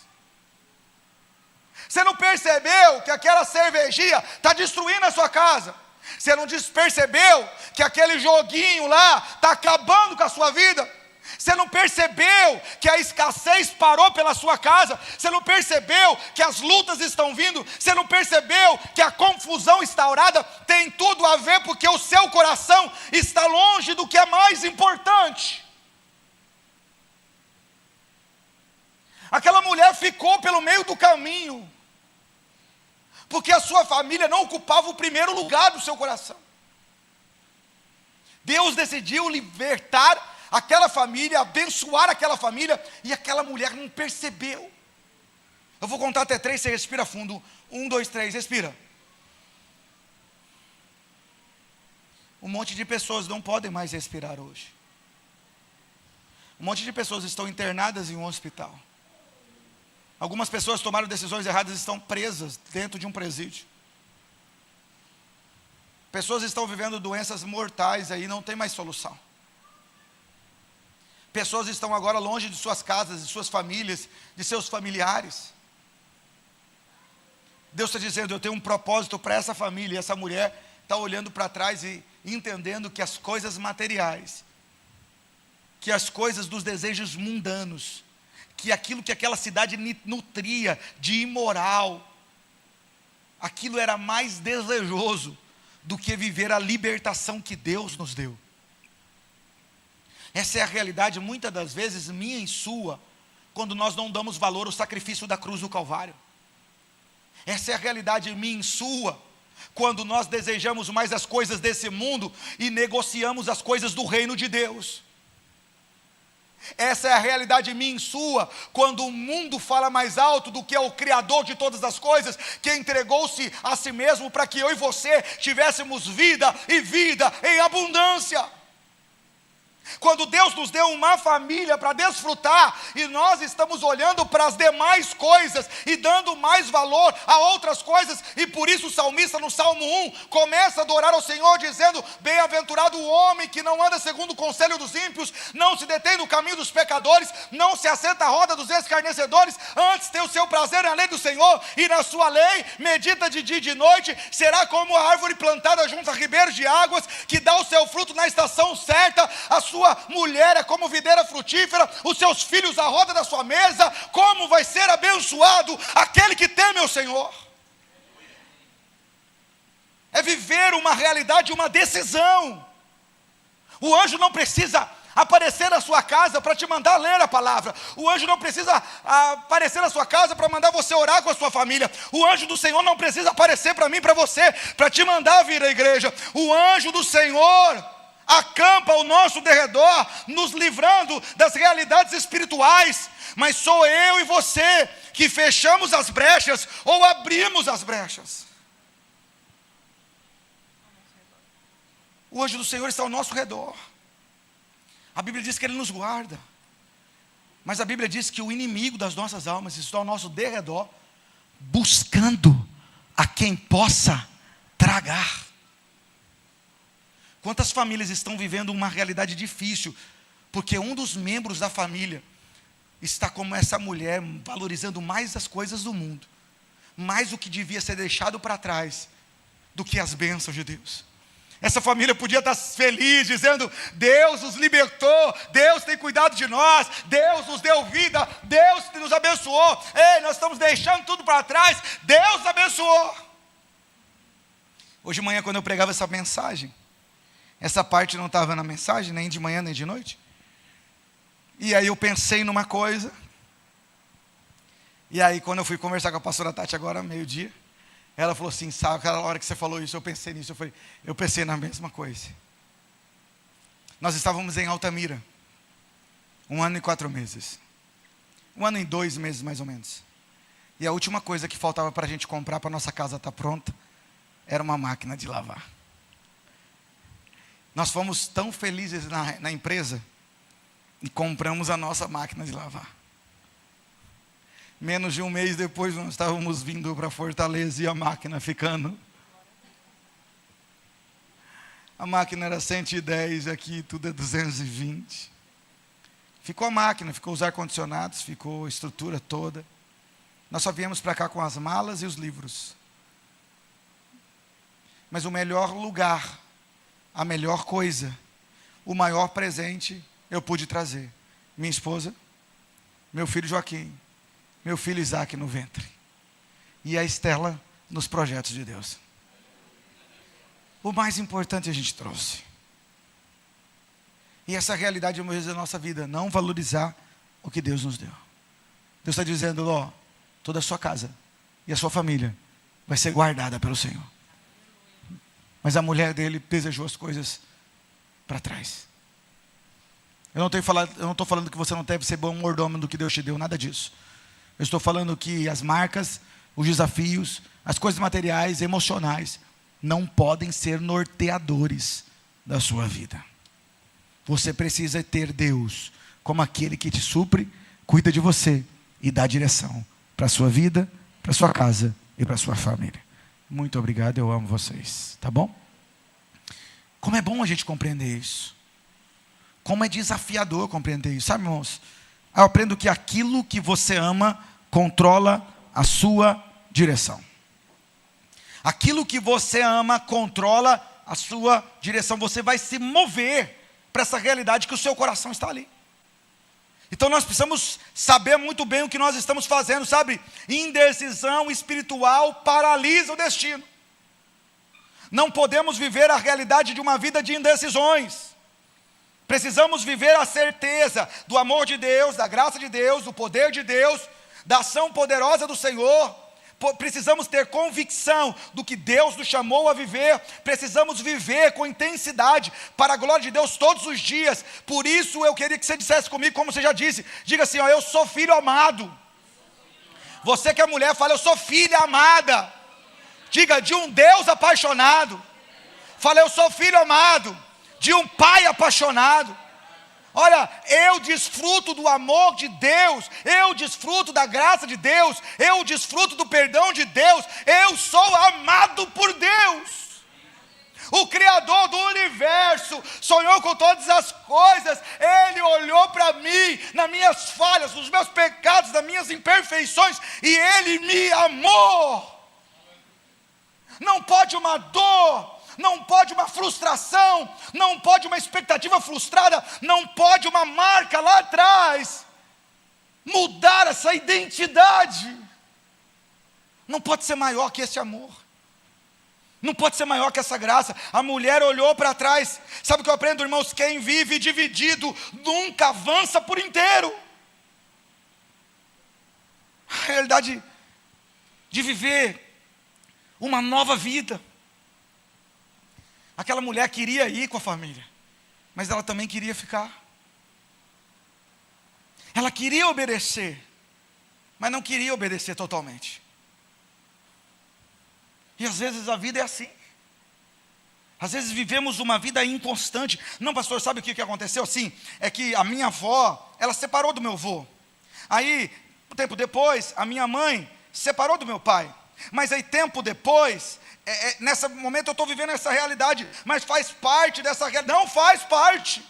Você não percebeu que aquela cervejinha está destruindo a sua casa? Você não percebeu que aquele joguinho lá está acabando com a sua vida? Você não percebeu que a escassez parou pela sua casa? Você não percebeu que as lutas estão vindo? Você não percebeu que a confusão instaurada tem tudo a ver porque o seu coração está longe do que é mais importante? Aquela mulher ficou pelo meio do caminho, porque a sua família não ocupava o primeiro lugar do seu coração. Deus decidiu libertar aquela família, abençoar aquela família, e aquela mulher não percebeu. Eu vou contar até 3, você respira fundo. 1, 2, 3, respira. Um monte de pessoas não podem mais respirar hoje. Um monte de pessoas estão internadas em um hospital. Algumas pessoas tomaram decisões erradas e estão presas dentro de um presídio. Pessoas estão vivendo doenças mortais aí, não tem mais solução. Pessoas estão agora longe de suas casas, de suas famílias, de seus familiares. Deus está dizendo: eu tenho um propósito para essa família. E essa mulher está olhando para trás e entendendo que as coisas materiais, que as coisas dos desejos mundanos, que aquilo que aquela cidade nutria de imoral, aquilo era mais desejoso do que viver a libertação que Deus nos deu. Essa é a realidade muitas das vezes minha e sua, quando nós não damos valor ao sacrifício da cruz do Calvário. Essa é a realidade minha e sua, quando nós desejamos mais as coisas desse mundo e negociamos as coisas do reino de Deus. Essa é a realidade minha e sua, quando o mundo fala mais alto do que é o Criador de todas as coisas, que entregou-se a si mesmo para que eu e você tivéssemos vida e vida em abundância. Quando Deus nos deu uma família para desfrutar, e nós estamos olhando para as demais coisas e dando mais valor a outras coisas, e por isso o salmista no Salmo 1 começa a adorar ao Senhor dizendo: bem-aventurado o homem que não anda segundo o conselho dos ímpios, não se detém no caminho dos pecadores, não se assenta à roda dos escarnecedores, antes tem o seu prazer na lei do Senhor, e na sua lei medita de dia e de noite. Será como a árvore plantada junto a ribeiros de águas, que dá o seu fruto na estação certa. A sua mulher é como videira frutífera, os seus filhos à roda da sua mesa. Como vai ser abençoado aquele que teme ao Senhor. É viver uma realidade, uma decisão. O anjo não precisa aparecer na sua casa para te mandar ler a palavra. O anjo não precisa aparecer na sua casa para mandar você orar com a sua família. O anjo do Senhor não precisa aparecer para mim, para você, para te mandar vir à igreja. O anjo do Senhor acampa ao nosso derredor, nos livrando das realidades espirituais. Mas sou eu e você que fechamos as brechas ou abrimos as brechas. O anjo do Senhor está ao nosso redor. A Bíblia diz que Ele nos guarda. Mas a Bíblia diz que o inimigo das nossas almas está ao nosso derredor, buscando a quem possa tragar. Quantas famílias estão vivendo uma realidade difícil, porque um dos membros da família está como essa mulher, valorizando mais as coisas do mundo, mais o que devia ser deixado para trás, do que as bênçãos de Deus. Essa família podia estar feliz, dizendo: Deus nos libertou, Deus tem cuidado de nós, Deus nos deu vida, Deus nos abençoou. Ei, nós estamos deixando tudo para trás, Deus nos abençoou. Hoje de manhã, quando eu pregava essa mensagem, essa parte não estava na mensagem, nem de manhã nem de noite. E aí eu pensei numa coisa. E aí quando eu fui conversar com a pastora Tati agora, meio-dia, ela falou assim: sabe, aquela hora que você falou isso, eu pensei nisso. Eu pensei na mesma coisa. Nós estávamos em Altamira, 1 ano e 4 meses. 1 ano e 2 meses mais ou menos. E a última coisa que faltava para a gente comprar, para a nossa casa estar pronta, era uma máquina de lavar. Nós fomos tão felizes na empresa, e compramos a nossa máquina de lavar. Menos de um mês depois, nós estávamos vindo para Fortaleza e a máquina ficando. A máquina era 110, aqui tudo é 220. Ficou a máquina, ficou os ar-condicionados, ficou a estrutura toda. Nós só viemos para cá com as malas e os livros. Mas o melhor lugar, a melhor coisa, o maior presente eu pude trazer: minha esposa, meu filho Joaquim, meu filho Isaac no ventre, e a Estela nos projetos de Deus. O mais importante a gente trouxe. E essa realidade é uma vez da nossa vida, não valorizar o que Deus nos deu. Deus está dizendo: ó, toda a sua casa e a sua família vai ser guardada pelo Senhor. Mas a mulher dele desejou as coisas para trás. Eu não estou falando que você não deve ser bom mordomo do que Deus te deu, nada disso. Eu estou falando que as marcas, os desafios, as coisas materiais, emocionais, não podem ser norteadores da sua vida. Você precisa ter Deus como aquele que te supre, cuida de você e dá direção para a sua vida, para a sua casa e para a sua família. Muito obrigado, eu amo vocês, tá bom? Como é bom a gente compreender isso. Como é desafiador compreender isso, sabe, irmãos? Eu aprendo que aquilo que você ama controla a sua direção. Aquilo que você ama controla a sua direção. Você vai se mover para essa realidade que o seu coração está ali. Então nós precisamos saber muito bem o que nós estamos fazendo, sabe? Indecisão espiritual paralisa o destino. Não podemos viver a realidade de uma vida de indecisões. Precisamos viver a certeza do amor de Deus, da graça de Deus, do poder de Deus, da ação poderosa do Senhor. Precisamos ter convicção do que Deus nos chamou a viver. Precisamos viver com intensidade para a glória de Deus todos os dias. Por isso eu queria que você dissesse comigo, como você já disse. Diga assim: ó, eu sou filho amado. Você que é mulher, fala: eu sou filha amada. Diga: de um Deus apaixonado. Fala: eu sou filho amado de um pai apaixonado. Olha, eu desfruto do amor de Deus, eu desfruto da graça de Deus, eu desfruto do perdão de Deus, eu sou amado por Deus. O Criador do universo sonhou com todas as coisas. Ele olhou para mim, nas minhas falhas, nos meus pecados, nas minhas imperfeições, e Ele me amou. Não pode uma dor, não pode uma frustração, não pode uma expectativa frustrada, não pode uma marca lá atrás mudar essa identidade. Não pode ser maior que esse amor, não pode ser maior que essa graça. A mulher olhou para trás. Sabe o que eu aprendo, irmãos? Quem vive dividido nunca avança por inteiro. A realidade de viver uma nova vida. Aquela mulher queria ir com a família, mas ela também queria ficar. Ela queria obedecer, mas não queria obedecer totalmente. E às vezes a vida é assim. Às vezes vivemos uma vida inconstante. Não, pastor, sabe o que aconteceu? Sim, é que a minha avó, ela separou do meu avô. Aí, um tempo depois, a minha mãe separou do meu pai. Mas aí, tempo depois, nesse momento eu estou vivendo essa realidade. Mas faz parte dessa realidade? Não faz parte.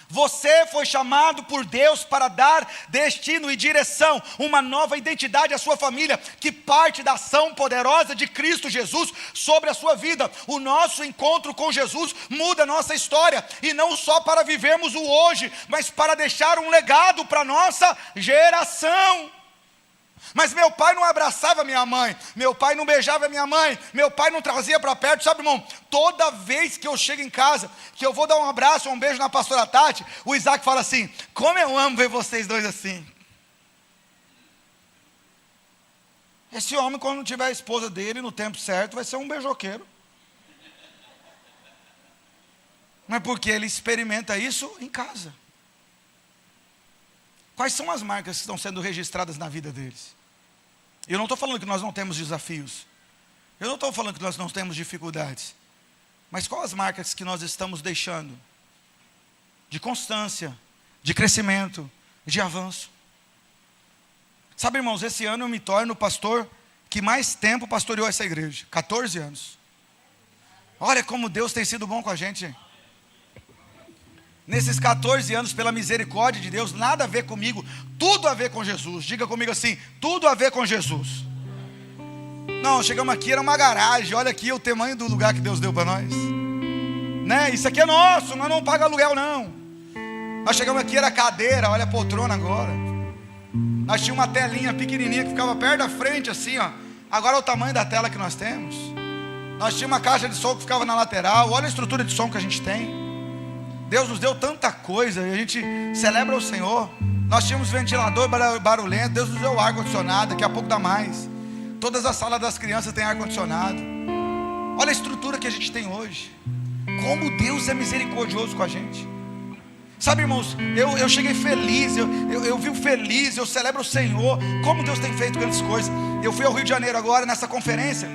Você foi chamado por Deus para dar destino e direção, uma nova identidade à sua família, que parte da ação poderosa de Cristo Jesus sobre a sua vida. O nosso encontro com Jesus muda a nossa história, e não só para vivermos o hoje, mas para deixar um legado para a nossa geração. Mas meu pai não abraçava minha mãe, meu pai não beijava minha mãe, meu pai não trazia para perto. Sabe, irmão, toda vez que eu chego em casa, que eu vou dar um abraço, um beijo na pastora Tati, o Isaac fala assim: como eu amo ver vocês dois assim. Esse homem, quando tiver a esposa dele no tempo certo, vai ser um beijoqueiro. Mas porque ele experimenta isso em casa. Quais são as marcas que estão sendo registradas na vida deles? Eu não estou falando que nós não temos desafios. Eu não estou falando que nós não temos dificuldades. Mas quais as marcas que nós estamos deixando? De constância, de crescimento, de avanço. Sabe, irmãos, esse ano eu me torno o pastor que mais tempo pastoreou essa igreja. 14 anos. Olha como Deus tem sido bom com a gente. Nesses 14 anos, pela misericórdia de Deus, nada a ver comigo, tudo a ver com Jesus. Diga comigo assim: tudo a ver com Jesus. Não, chegamos aqui, era uma garagem. Olha aqui o tamanho do lugar que Deus deu para nós, né? Isso aqui é nosso, nós não pagamos aluguel não. Nós chegamos aqui, era cadeira, olha a poltrona agora. Nós tínhamos uma telinha pequenininha que ficava perto da frente assim, ó. Agora é o tamanho da tela que nós temos. Nós tínhamos uma caixa de som que ficava na lateral. Olha a estrutura de som que a gente tem. Deus nos deu tanta coisa, e a gente celebra o Senhor. Nós tínhamos ventilador barulhento, Deus nos deu ar-condicionado, daqui a pouco dá mais. Todas as salas das crianças têm ar-condicionado. Olha a estrutura que a gente tem hoje. Como Deus é misericordioso com a gente. Sabe, irmãos, eu cheguei feliz, eu vivo feliz, eu celebro o Senhor. Como Deus tem feito grandes coisas. Eu fui ao Rio de Janeiro agora, nessa conferência,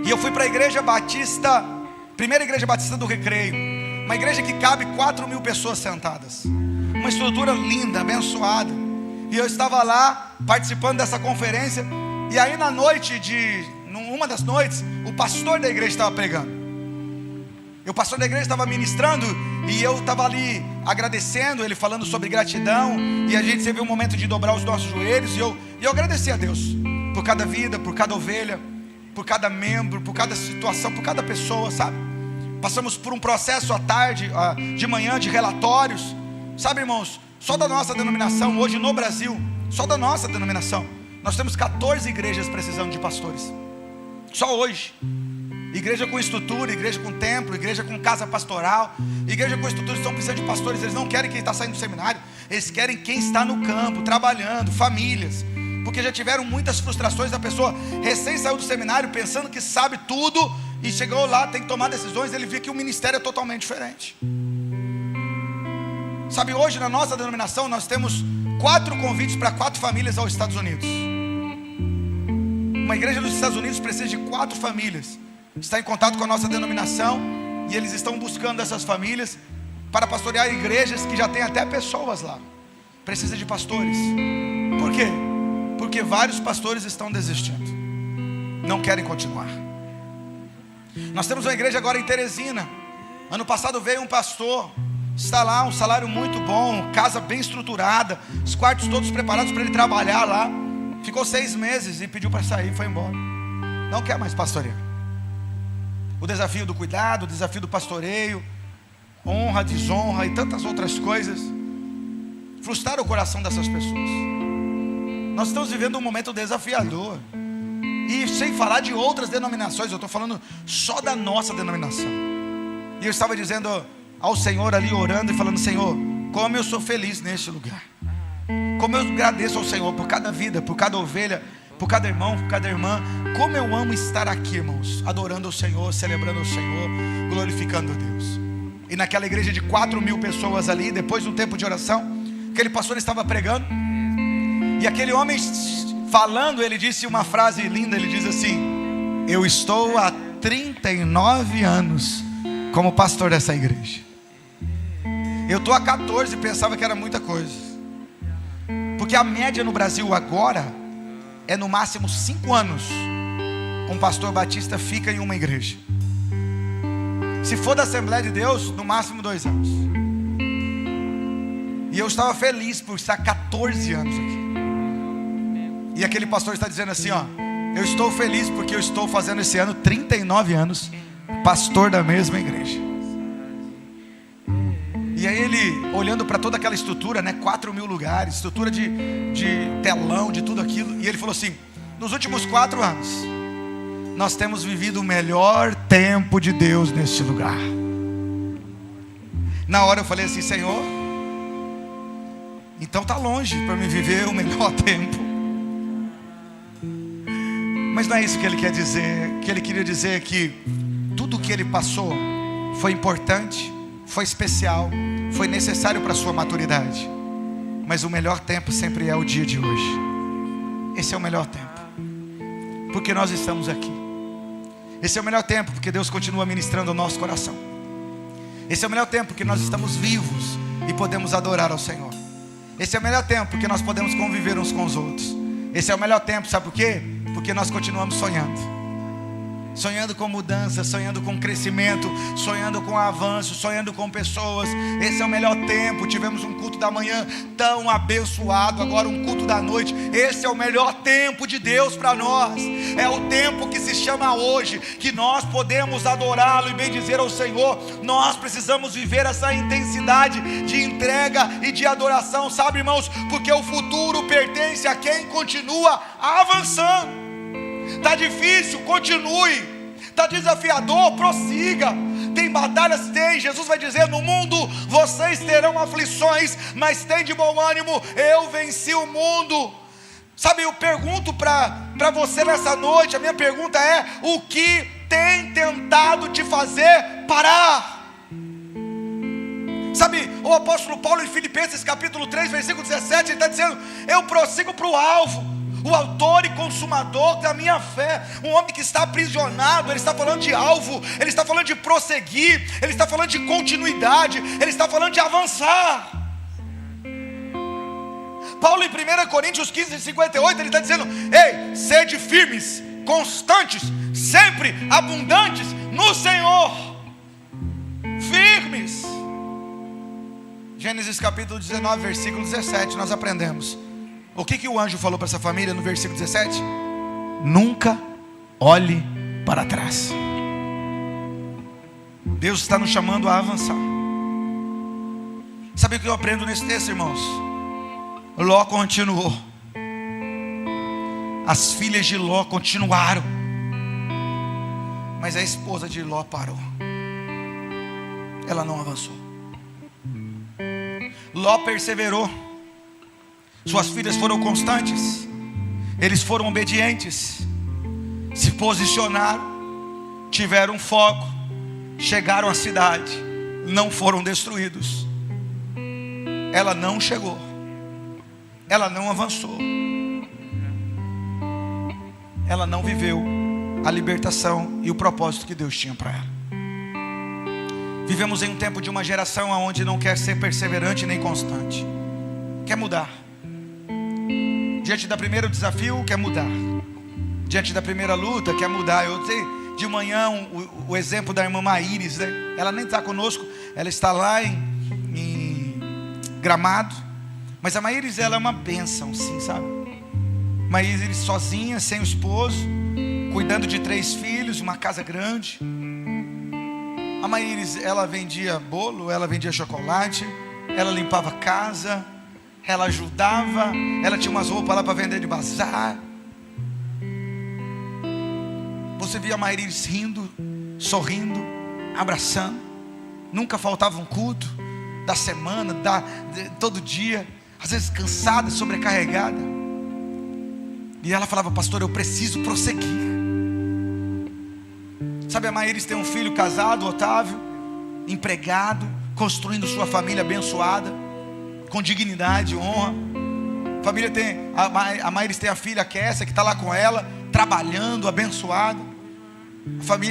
e eu fui para a Igreja Batista, primeira Igreja Batista do Recreio. Uma igreja que cabe 4.000 pessoas sentadas. Uma estrutura linda, abençoada. E eu estava lá, participando dessa conferência. E aí na noite numa das noites, o pastor da igreja estava pregando. E o pastor da igreja estava ministrando, e eu estava ali agradecendo, ele falando sobre gratidão. E a gente teve um momento de dobrar os nossos joelhos. E eu agradeci a Deus por cada vida, por cada ovelha, por cada membro, por cada situação, por cada pessoa, sabe? Passamos por um processo à tarde, de manhã, de relatórios. Sabe, irmãos, só da nossa denominação, hoje no Brasil, só da nossa denominação, nós temos 14 igrejas precisando de pastores. Só hoje. Igreja com estrutura, igreja com templo, igreja com casa pastoral, igreja com estrutura, estão precisando de pastores. Eles não querem quem está saindo do seminário, eles querem quem está no campo, trabalhando, famílias. Porque já tiveram muitas frustrações da pessoa recém saiu do seminário, pensando que sabe tudo, e chegou lá, tem que tomar decisões, ele vê que o ministério é totalmente diferente. Sabe, hoje na nossa denominação nós temos 4 convites para 4 famílias aos Estados Unidos. Uma igreja dos Estados Unidos precisa de 4 famílias. Está em contato com a nossa denominação, e eles estão buscando essas famílias para pastorear igrejas que já tem até pessoas lá. Precisa de pastores. Por quê? Porque vários pastores estão desistindo, não querem continuar. Nós temos uma igreja agora em Teresina. Ano passado veio um pastor, está lá, um salário muito bom, casa bem estruturada, os quartos todos preparados para ele trabalhar lá. Ficou 6 meses e pediu para sair, foi embora. Não quer mais pastorear. O desafio do cuidado, o desafio do pastoreio, honra, desonra e tantas outras coisas frustraram o coração dessas pessoas. Nós estamos vivendo um momento desafiador. E sem falar de outras denominações, eu estou falando só da nossa denominação. E eu estava dizendo ao Senhor ali, orando e falando: Senhor, como eu sou feliz neste lugar. Como eu agradeço ao Senhor por cada vida, por cada ovelha, por cada irmão, por cada irmã. Como eu amo estar aqui, irmãos, adorando o Senhor, celebrando o Senhor, glorificando a Deus. E naquela igreja de 4.000 pessoas ali, depois de um tempo de oração, aquele pastor estava pregando, e aquele homem falando, ele disse uma frase linda, ele diz assim: eu estou há 39 anos como pastor dessa igreja. Eu estou há 14 e pensava que era muita coisa, porque a média no Brasil agora é no máximo 5 anos um pastor batista fica em uma igreja. Se for da Assembleia de Deus, no máximo 2 anos. E eu estava feliz por estar 14 anos aqui. E aquele pastor está dizendo assim, ó: eu estou feliz porque eu estou fazendo esse ano 39 anos pastor da mesma igreja. E aí ele, olhando para toda aquela estrutura, né, 4.000 lugares, estrutura de telão, de tudo aquilo, e ele falou assim: nos últimos 4 anos nós temos vivido o melhor tempo de Deus neste lugar. Na hora eu falei assim: Senhor, então está longe para me viver o melhor tempo. Mas não é isso que ele quer dizer. O que ele queria dizer é que tudo que ele passou foi importante, foi especial, foi necessário para a sua maturidade. Mas o melhor tempo sempre é o dia de hoje. Esse é o melhor tempo, porque nós estamos aqui. Esse é o melhor tempo porque Deus continua ministrando o nosso coração. Esse é o melhor tempo porque nós estamos vivos e podemos adorar ao Senhor. Esse é o melhor tempo porque nós podemos conviver uns com os outros. Esse é o melhor tempo, sabe por quê? Porque nós continuamos sonhando. Sonhando com mudança, sonhando com crescimento, sonhando com avanço, sonhando com pessoas. Esse é o melhor tempo. Tivemos um culto da manhã tão abençoado, agora um culto da noite. Esse é o melhor tempo de Deus para nós. É o tempo que se chama hoje, que nós podemos adorá-lo e bendizer ao Senhor. Nós precisamos viver essa intensidade de entrega e de adoração, sabe, irmãos? Porque o futuro pertence a quem continua avançando. Está difícil, continue. Está desafiador, prossiga. Tem batalhas, tem. Jesus vai dizer: no mundo vocês terão aflições, mas tem de bom ânimo, eu venci o mundo. Sabe, eu pergunto para você nessa noite, a minha pergunta é: o que tem tentado te fazer parar? Sabe, o apóstolo Paulo em Filipenses capítulo 3, versículo 17, ele está dizendo: eu prossigo para o alvo, o autor e consumador da minha fé. Um homem que está aprisionado, ele está falando de alvo, ele está falando de prosseguir, ele está falando de continuidade, ele está falando de avançar. Paulo em 1 Coríntios 15, 58, ele está dizendo: ei, sede firmes, constantes, sempre abundantes no Senhor. Firmes. Gênesis capítulo 19, versículo 17, nós aprendemos. O que o anjo falou para essa família no versículo 17? Nunca olhe para trás. Deus está nos chamando a avançar. Sabe o que eu aprendo nesse texto, irmãos? Ló continuou. As filhas de Ló continuaram, mas a esposa de Ló parou. Ela não avançou. Ló perseverou. Suas filhas foram constantes, eles foram obedientes, se posicionaram, tiveram foco, chegaram à cidade, não foram destruídos. Ela não chegou, ela não avançou, ela não viveu a libertação e o propósito que Deus tinha para ela. Vivemos em um tempo de uma geração onde não quer ser perseverante nem constante, quer mudar. Diante do primeiro desafio, quer mudar. Diante da primeira luta, quer mudar. Eu sei de manhã o exemplo da irmã Maíris, né? Ela nem está conosco, ela está lá em Gramado. Mas a Maíris, ela é uma bênção, sim, sabe? Maíris sozinha, sem o esposo, cuidando de 3 filhos, uma casa grande. A Maíris, ela vendia bolo, ela vendia chocolate, ela limpava a casa, ela ajudava, ela tinha umas roupas lá para vender de bazar. Você via a Maíris rindo, sorrindo, abraçando. Nunca faltava um culto da semana, todo dia. Às vezes cansada, sobrecarregada. E ela falava: pastor, eu preciso prosseguir. Sabe, a Maíris tem um filho casado, Otávio, empregado, construindo sua família abençoada, com dignidade, honra. Família a Maíris tem a filha Kessia, que está lá com ela, trabalhando, abençoada.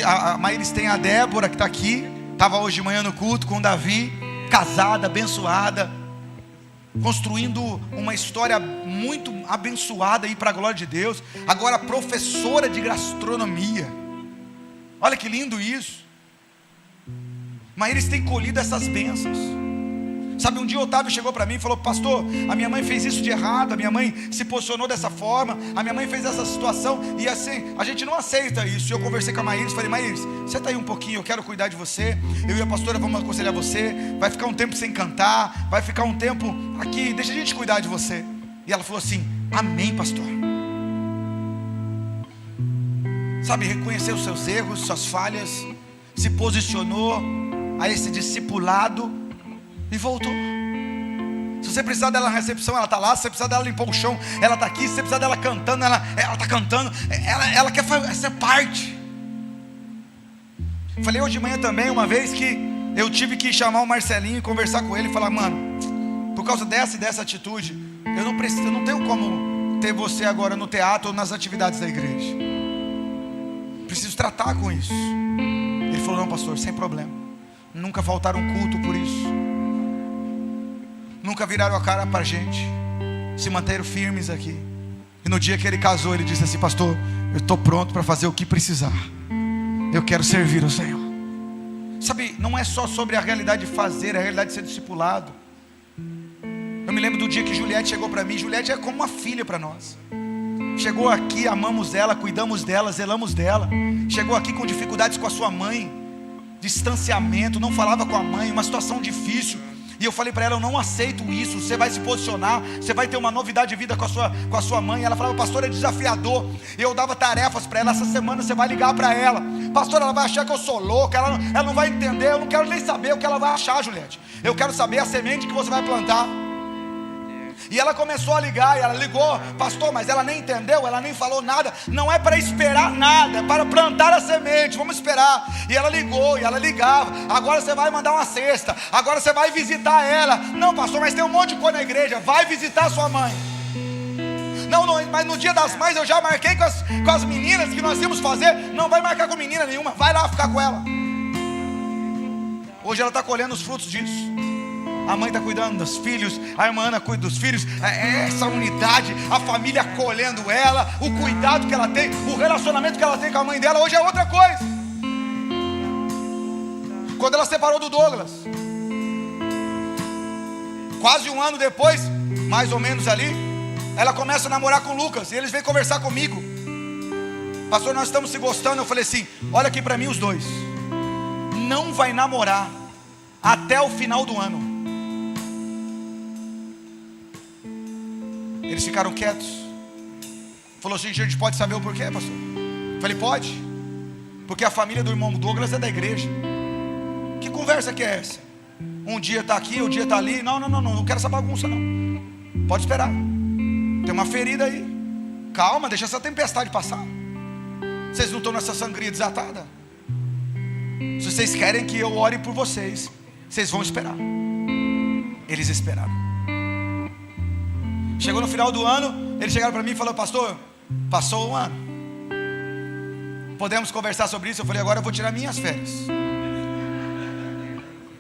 A Maíris tem a Débora que está aqui, estava hoje de manhã no culto com o Davi, casada, abençoada, construindo uma história muito abençoada aí para a glória de Deus. Agora professora de gastronomia. Olha que lindo isso. Maíris tem colhido essas bênçãos. Sabe, um dia o Otávio chegou para mim e falou: pastor, a minha mãe fez isso de errado, a minha mãe se posicionou dessa forma, a minha mãe fez essa situação, e assim, a gente não aceita isso. E eu conversei com a Maíris, falei: Maíris, senta aí um pouquinho, eu quero cuidar de você, eu e a pastora vamos aconselhar você, vai ficar um tempo sem cantar, vai ficar um tempo aqui, deixa a gente cuidar de você. E ela falou assim: amém, pastor. Sabe, reconheceu os seus erros, suas falhas, se posicionou a esse discipulado e voltou. Se você precisar dela na recepção, ela está lá. Se você precisar dela limpar o chão, ela está aqui. Se você precisar dela cantando, ela está cantando. Ela quer fazer parte. Falei hoje de manhã também, uma vez que eu tive que chamar o Marcelinho e conversar com ele e falar: mano, por causa dessa e dessa atitude, eu não tenho como ter você agora no teatro ou nas atividades da igreja. Preciso tratar com isso. Ele falou: não, pastor, sem problema. Nunca faltaram culto por isso. Nunca viraram a cara para a gente. Se manteram firmes aqui. E no dia que ele casou, ele disse assim: pastor, eu estou pronto para fazer o que precisar. Eu quero servir o Senhor. Sabe, não é só sobre a realidade de fazer, é a realidade de ser discipulado. Eu me lembro do dia que Juliette chegou para mim. Juliette é como uma filha para nós. Chegou aqui, amamos ela, cuidamos dela, zelamos dela. Chegou aqui com dificuldades com a sua mãe, distanciamento, não falava com a mãe, uma situação difícil. E eu falei para ela: eu não aceito isso. Você vai se posicionar, você vai ter uma novidade de vida com a sua mãe. Ela falava: pastor, é desafiador. Eu dava tarefas para ela. Essa semana você vai ligar para ela. Pastor, ela vai achar que eu sou louca, ela não vai entender. Eu não quero nem saber o que ela vai achar, Juliette. Eu quero saber a semente que você vai plantar. E ela começou a ligar, e ela ligou: pastor, mas ela nem entendeu, ela nem falou nada. Não é para esperar nada, é para plantar a semente, vamos esperar. E ela ligou, e ela ligava: agora você vai mandar uma cesta, agora você vai visitar ela. Não, pastor, mas tem um monte de coisa na igreja. Vai visitar a sua mãe. Não, mas no dia das mães eu já marquei com as meninas que nós íamos fazer. Não vai marcar com menina nenhuma, vai lá ficar com ela. Hoje ela está colhendo os frutos disso. A mãe está cuidando dos filhos, a irmã Ana cuida dos filhos. Essa unidade, a família acolhendo ela, o cuidado que ela tem, o relacionamento que ela tem com a mãe dela, hoje é outra coisa. Quando ela separou do Douglas, quase um ano depois, mais ou menos ali, ela começa a namorar com o Lucas. E eles vêm conversar comigo: pastor, nós estamos se gostando. Eu falei assim: olha aqui para mim os dois, não vai namorar até o final do ano. Eles ficaram quietos. Falou assim: a gente pode saber o porquê, pastor? Eu falei: pode. Porque a família do irmão Douglas é da igreja. Que conversa que é essa? Um dia está aqui, um dia está ali. Não quero essa bagunça não. Pode esperar. Tem uma ferida aí. Calma, deixa essa tempestade passar. Vocês não estão nessa sangria desatada? Se vocês querem que eu ore por vocês, vocês vão esperar. Eles esperaram. Chegou no final do ano, eles chegaram para mim e falaram: pastor, passou um ano, podemos conversar sobre isso? Eu falei: agora eu vou tirar minhas férias.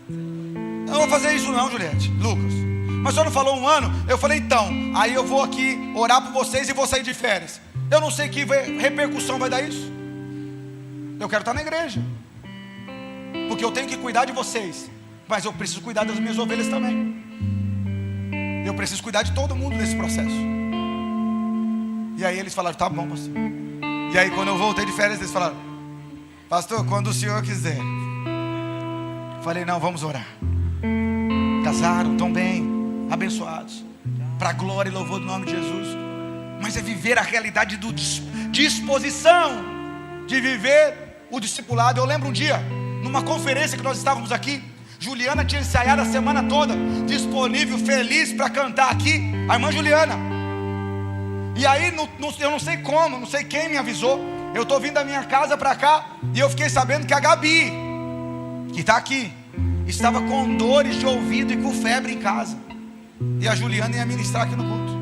Eu não vou fazer isso não, Juliette, Lucas. Mas o senhor não falou um ano? Eu falei: então, aí eu vou aqui orar por vocês e vou sair de férias. Eu não sei que repercussão vai dar isso. Eu quero estar na igreja, porque eu tenho que cuidar de vocês, mas eu preciso cuidar das minhas ovelhas também. Eu preciso cuidar de todo mundo nesse processo. E aí eles falaram: tá bom, pastor. E aí quando eu voltei de férias, eles falaram: pastor, quando o senhor quiser. Falei: não, vamos orar. Casaram, estão bem, abençoados, para a glória e louvor do nome de Jesus. Mas é viver a realidade do disposição de viver o discipulado. Eu lembro um dia, numa conferência que nós estávamos aqui, Juliana tinha ensaiado a semana toda, disponível, feliz para cantar aqui, a irmã Juliana. E aí, eu não sei como, não sei quem me avisou, eu estou vindo da minha casa para cá, e eu fiquei sabendo que a Gabi, que está aqui, estava com dores de ouvido e com febre em casa. E a Juliana ia ministrar aqui no culto.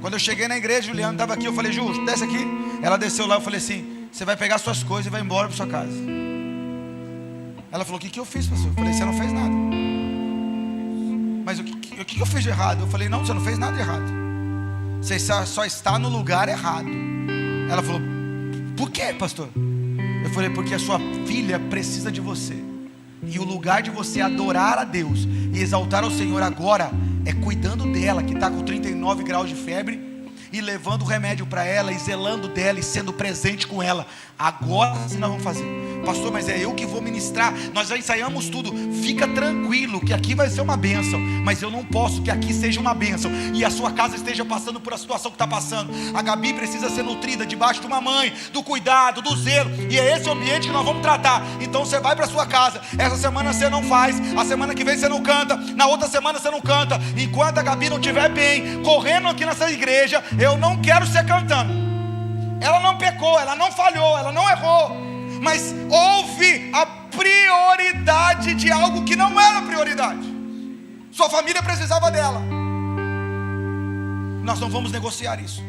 Quando eu cheguei na igreja, Juliana estava aqui, eu falei: Ju, desce aqui. Ela desceu lá, eu falei assim: Você vai pegar suas coisas e vai embora para sua casa. Ela falou: o que eu fiz, pastor? Eu falei: você não fez nada. Mas o que eu fiz de errado? Eu falei: não, você não fez nada de errado. Você só está no lugar errado. Ela falou: por quê, pastor? Eu falei: porque a sua filha precisa de você. E o lugar de você adorar a Deus e exaltar ao Senhor agora é cuidando dela, que está com 39 graus de febre, e levando o remédio para ela, e zelando dela, e sendo presente com ela. Agora sim nós vamos fazer. Pastor, mas é eu que vou ministrar. Nós já ensaiamos tudo. Fica tranquilo que aqui vai ser uma bênção, mas eu não posso que aqui seja uma bênção e a sua casa esteja passando por a situação que está passando. A Gabi precisa ser nutrida debaixo de uma mãe, do cuidado, do zelo, e é esse o ambiente que nós vamos tratar. Então você vai para sua casa. Essa semana você não faz, a semana que vem você não canta, na outra semana você não canta. Enquanto a Gabi não estiver bem, correndo aqui nessa igreja, eu não quero ser cantando. Ela não pecou, ela não falhou, ela não errou, mas houve a prioridade de algo que não era prioridade. Sua família precisava dela. Nós não vamos negociar isso.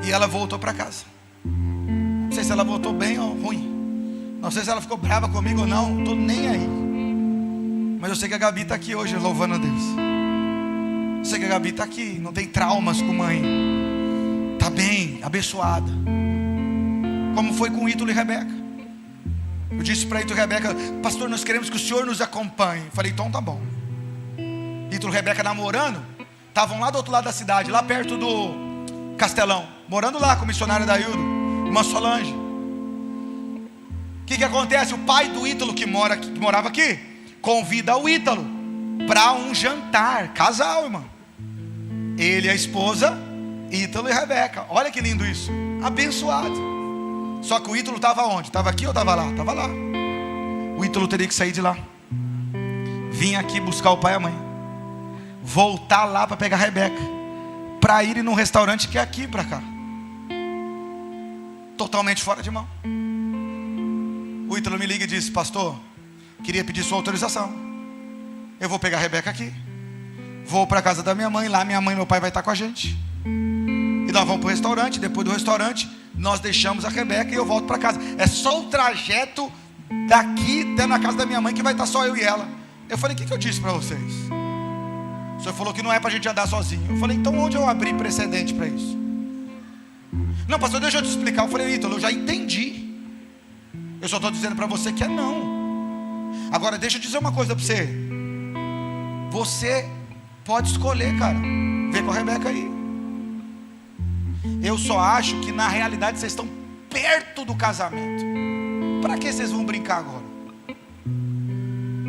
E ela voltou para casa. Não sei se ela voltou bem ou ruim. Não sei se ela ficou brava comigo ou não. Não estou nem aí. Mas eu sei que a Gabi está aqui hoje louvando a Deus. Eu sei que a Gabi está aqui, não tem traumas com mãe, está bem, abençoada. Como foi com Ítalo e Rebeca. Eu disse para Ítalo e Rebeca: pastor, nós queremos que o senhor nos acompanhe. Eu falei: então tá bom. Ítalo e Rebeca namorando, estavam lá do outro lado da cidade, lá perto do Castelão, morando lá com o missionário da Hildo, irmã Solange. O que acontece? O pai do Ítalo, que morava aqui, convida o Ítalo para um jantar, casal, irmão. Ele, a esposa, Ítalo e Rebeca. Olha que lindo isso, abençoado. Só que o Ítalo estava onde? Estava aqui ou estava lá? Estava lá. O Ítalo teria que sair de lá, vir aqui buscar o pai e a mãe, voltar lá para pegar a Rebeca, para ir num restaurante que é aqui para cá. Totalmente fora de mão. O Ítalo me liga e diz: pastor, queria pedir sua autorização. Eu vou pegar a Rebeca aqui, vou para a casa da minha mãe. Lá minha mãe e meu pai vai estar com a gente, e nós vamos para o restaurante. Depois do restaurante nós deixamos a Rebeca e eu volto para casa. É só o trajeto daqui até na casa da minha mãe, que vai estar só eu e ela. Eu falei: o que eu disse para vocês? O senhor falou que não é para a gente andar sozinho. Eu falei: então onde eu abri precedente para isso? Não, pastor, deixa eu te explicar. Eu falei: Ítalo, eu já entendi, eu só estou dizendo para você que é não. Agora deixa eu dizer uma coisa para você. Você pode escolher, cara. Vem com a Rebeca aí. Eu só acho que na realidade vocês estão perto do casamento. Para que vocês vão brincar agora?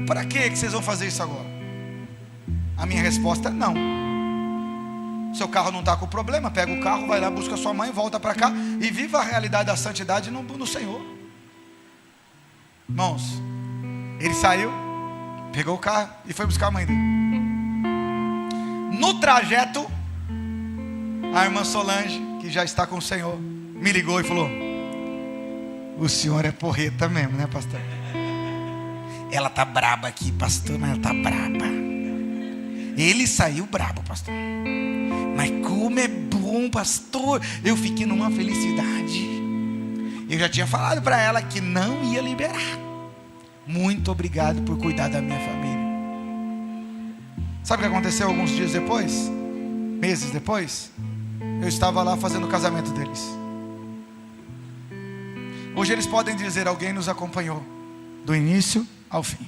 Para que vocês vão fazer isso agora? A minha resposta é não. Seu carro não está com problema, pega o carro, vai lá, busca sua mãe, volta para cá e viva a realidade da santidade no Senhor. Irmãos, ele saiu, pegou o carro e foi buscar a mãe dele. No trajeto, a irmã Solange, que já está com o Senhor, me ligou e falou: o senhor é porreta mesmo, né, pastor? Ela tá braba aqui, pastor, mas ela tá braba. Ele saiu brabo, pastor. Mas como é bom, pastor. Eu fiquei numa felicidade. Eu já tinha falado para ela que não ia liberar. Muito obrigado por cuidar da minha família. Sabe o que aconteceu alguns dias depois? Meses depois? Eu estava lá fazendo o casamento deles. Hoje eles podem dizer: alguém nos acompanhou do início ao fim.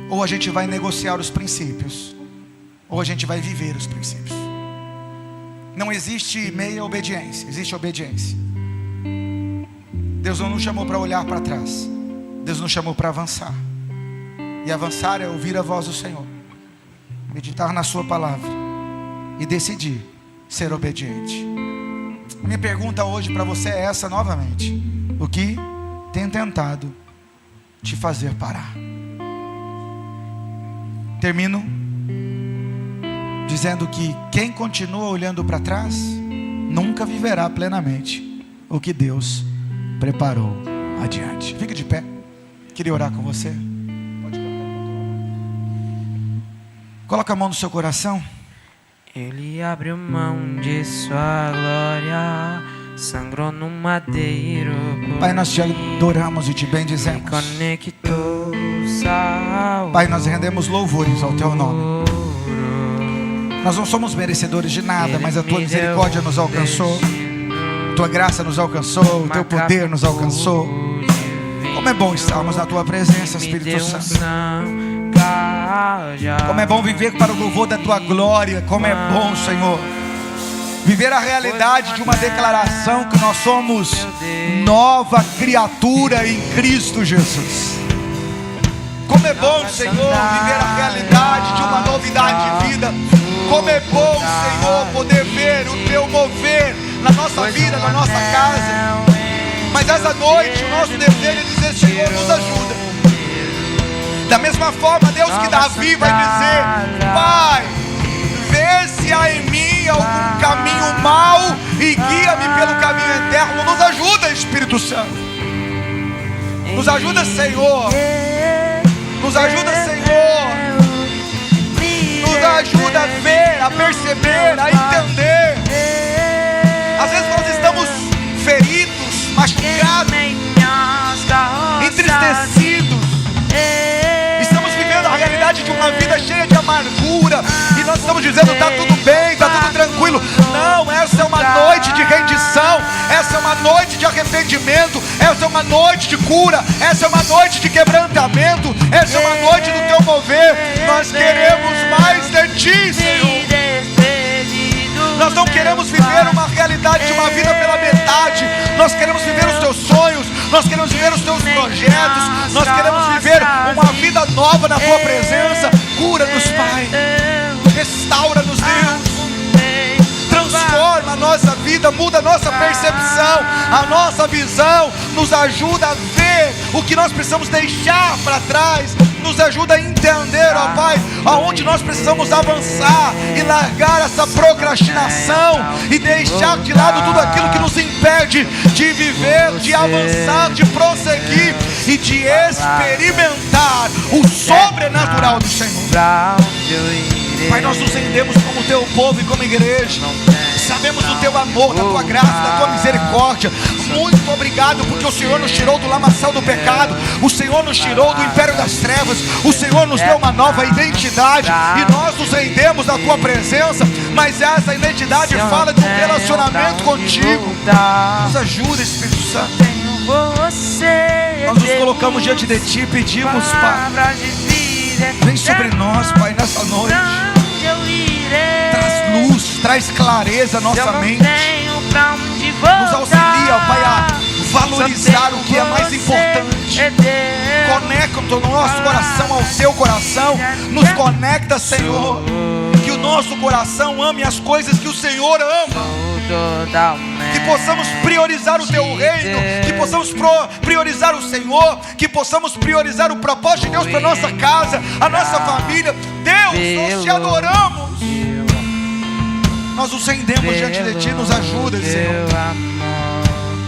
Ou a gente vai negociar os princípios, ou a gente vai viver os princípios. Não existe meia obediência, existe obediência. Deus não nos chamou para olhar para trás, Deus nos chamou para avançar. E avançar é ouvir a voz do Senhor, meditar na sua palavra e decidir ser obediente. Minha pergunta hoje para você é essa novamente: o que tem tentado te fazer parar? Termino dizendo que quem continua olhando para trás nunca viverá plenamente o que Deus preparou adiante. Fique de pé. Queria orar com você. Pode colocar. Coloca a mão no seu coração. Ele abriu mão de sua glória, sangrou no madeiro. Pai, nós te adoramos e te bendizemos. Pai, nós rendemos louvores ao teu nome. Nós não somos merecedores de nada, mas a tua misericórdia nos alcançou, a tua graça nos alcançou, o teu poder nos alcançou. Como é bom estarmos na tua presença, Espírito Santo. Como é bom viver para o louvor da tua glória. Como é bom, Senhor, viver a realidade de uma declaração que nós somos nova criatura em Cristo Jesus. Como é bom, Senhor, viver a realidade de uma novidade de vida. Como é bom, Senhor, poder ver o teu mover na nossa vida, na nossa casa. Mas essa noite o nosso dever é dizer: Senhor, nos ajuda. Da mesma forma, Deus, que Davi vai dizer: Pai, vê se há em mim algum caminho mau e guia-me pelo caminho eterno. Nos ajuda, Espírito Santo. Nos ajuda, Senhor. Nos ajuda, Senhor. Nos ajuda a ver, a perceber, a entender. Às vezes nós estamos feridos, machucados, entristecidos. Estamos vivendo a realidade de uma vida cheia de amargura, e nós estamos dizendo: está tudo bem, está tudo tranquilo. Não, essa é uma noite de rendição, essa é uma noite de arrependimento, essa é uma noite de cura, essa é uma noite de quebrantamento, essa é uma noite do teu mover. Nós queremos mais de ti, Senhor. Nós não queremos viver uma realidade de uma vida pela metade. Nós queremos viver os teus sonhos, nós queremos viver os teus projetos, nós queremos viver uma vida nova na tua presença. Cura-nos, Pai. Restaura-nos, Deus. Transforma a nossa vida, muda a nossa percepção, a nossa visão. Nos ajuda a ver o que nós precisamos deixar para trás. Nos ajuda a entender, ó Pai, aonde nós precisamos avançar e largar essa procrastinação e deixar de lado tudo aquilo que nos impede de viver, de avançar, de prosseguir e de experimentar o sobrenatural do Senhor. Pai, nós nos rendemos como teu povo e como igreja. Sabemos do teu amor, da tua graça, da tua misericórdia. Muito obrigado, porque o Senhor nos tirou do lamaçal do pecado, o Senhor nos tirou do império das trevas, o Senhor nos deu uma nova identidade, e nós nos rendemos na tua presença. Mas essa identidade fala de um relacionamento contigo. Nos ajuda, Espírito Santo. Nós nos colocamos diante de ti e pedimos, Pai, vem sobre nós, Pai, nessa noite. Traz luz, traz clareza à nossa mente. Nos auxilia, Pai, a valorizar o que é mais importante. Conecta o nosso coração ao seu coração. Nos conecta, Senhor, que o nosso coração ame as coisas que o Senhor ama. Que possamos priorizar o teu reino, que possamos priorizar o Senhor, que possamos priorizar o propósito de Deus para a nossa casa, a nossa família. Deus, nós te adoramos. Nós nos rendemos diante de ti. Nos ajuda, Senhor,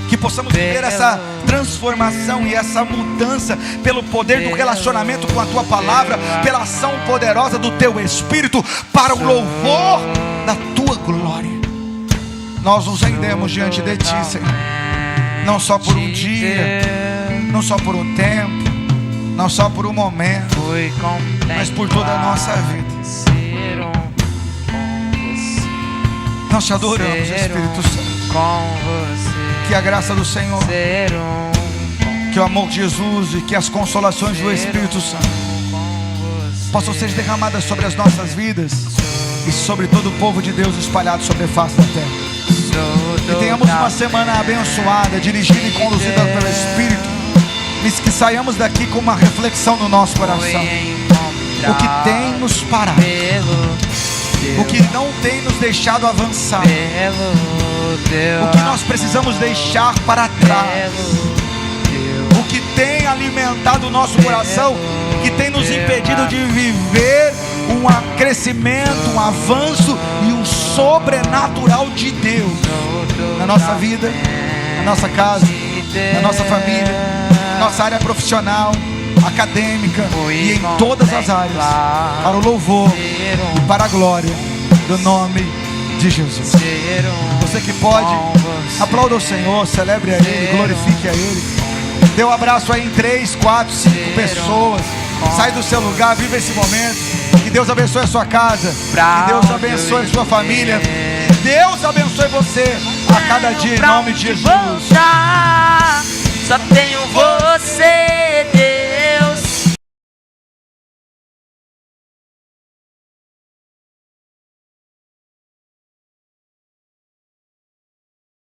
que possamos viver essa transformação e essa mudança pelo poder do relacionamento com a tua palavra, pela ação poderosa do teu Espírito, para o louvor da tua glória. Nós nos rendemos diante de ti, Senhor, não só por um dia, não só por um tempo, não só por um momento, mas por toda a nossa vida. Nós te adoramos, Espírito Santo. Que a graça do Senhor, que o amor de Jesus e que as consolações do Espírito Santo possam ser derramadas sobre as nossas vidas e sobre todo o povo de Deus espalhado sobre a face da terra. Que tenhamos uma semana abençoada, dirigida e conduzida pelo Espírito, mas que saiamos daqui com uma reflexão no nosso coração. O que tem nos parado, o que não tem nos deixado avançar, o que nós precisamos deixar para trás, o que tem alimentado o nosso coração, que tem nos impedido de viver um crescimento, um avanço e um sobrenatural de Deus na nossa vida, na nossa casa, na nossa família, na nossa área profissional, acadêmica e em todas as áreas, para o louvor e para a glória do nome de Jesus. Você que pode, aplauda o Senhor, celebre a Ele, glorifique a Ele. Dê um abraço aí em 3, 4, 5 pessoas. Sai do seu lugar, viva esse momento. Que Deus abençoe a sua casa, que Deus abençoe a sua família, que Deus abençoe você a cada dia, em nome de Jesus. Só tenho você.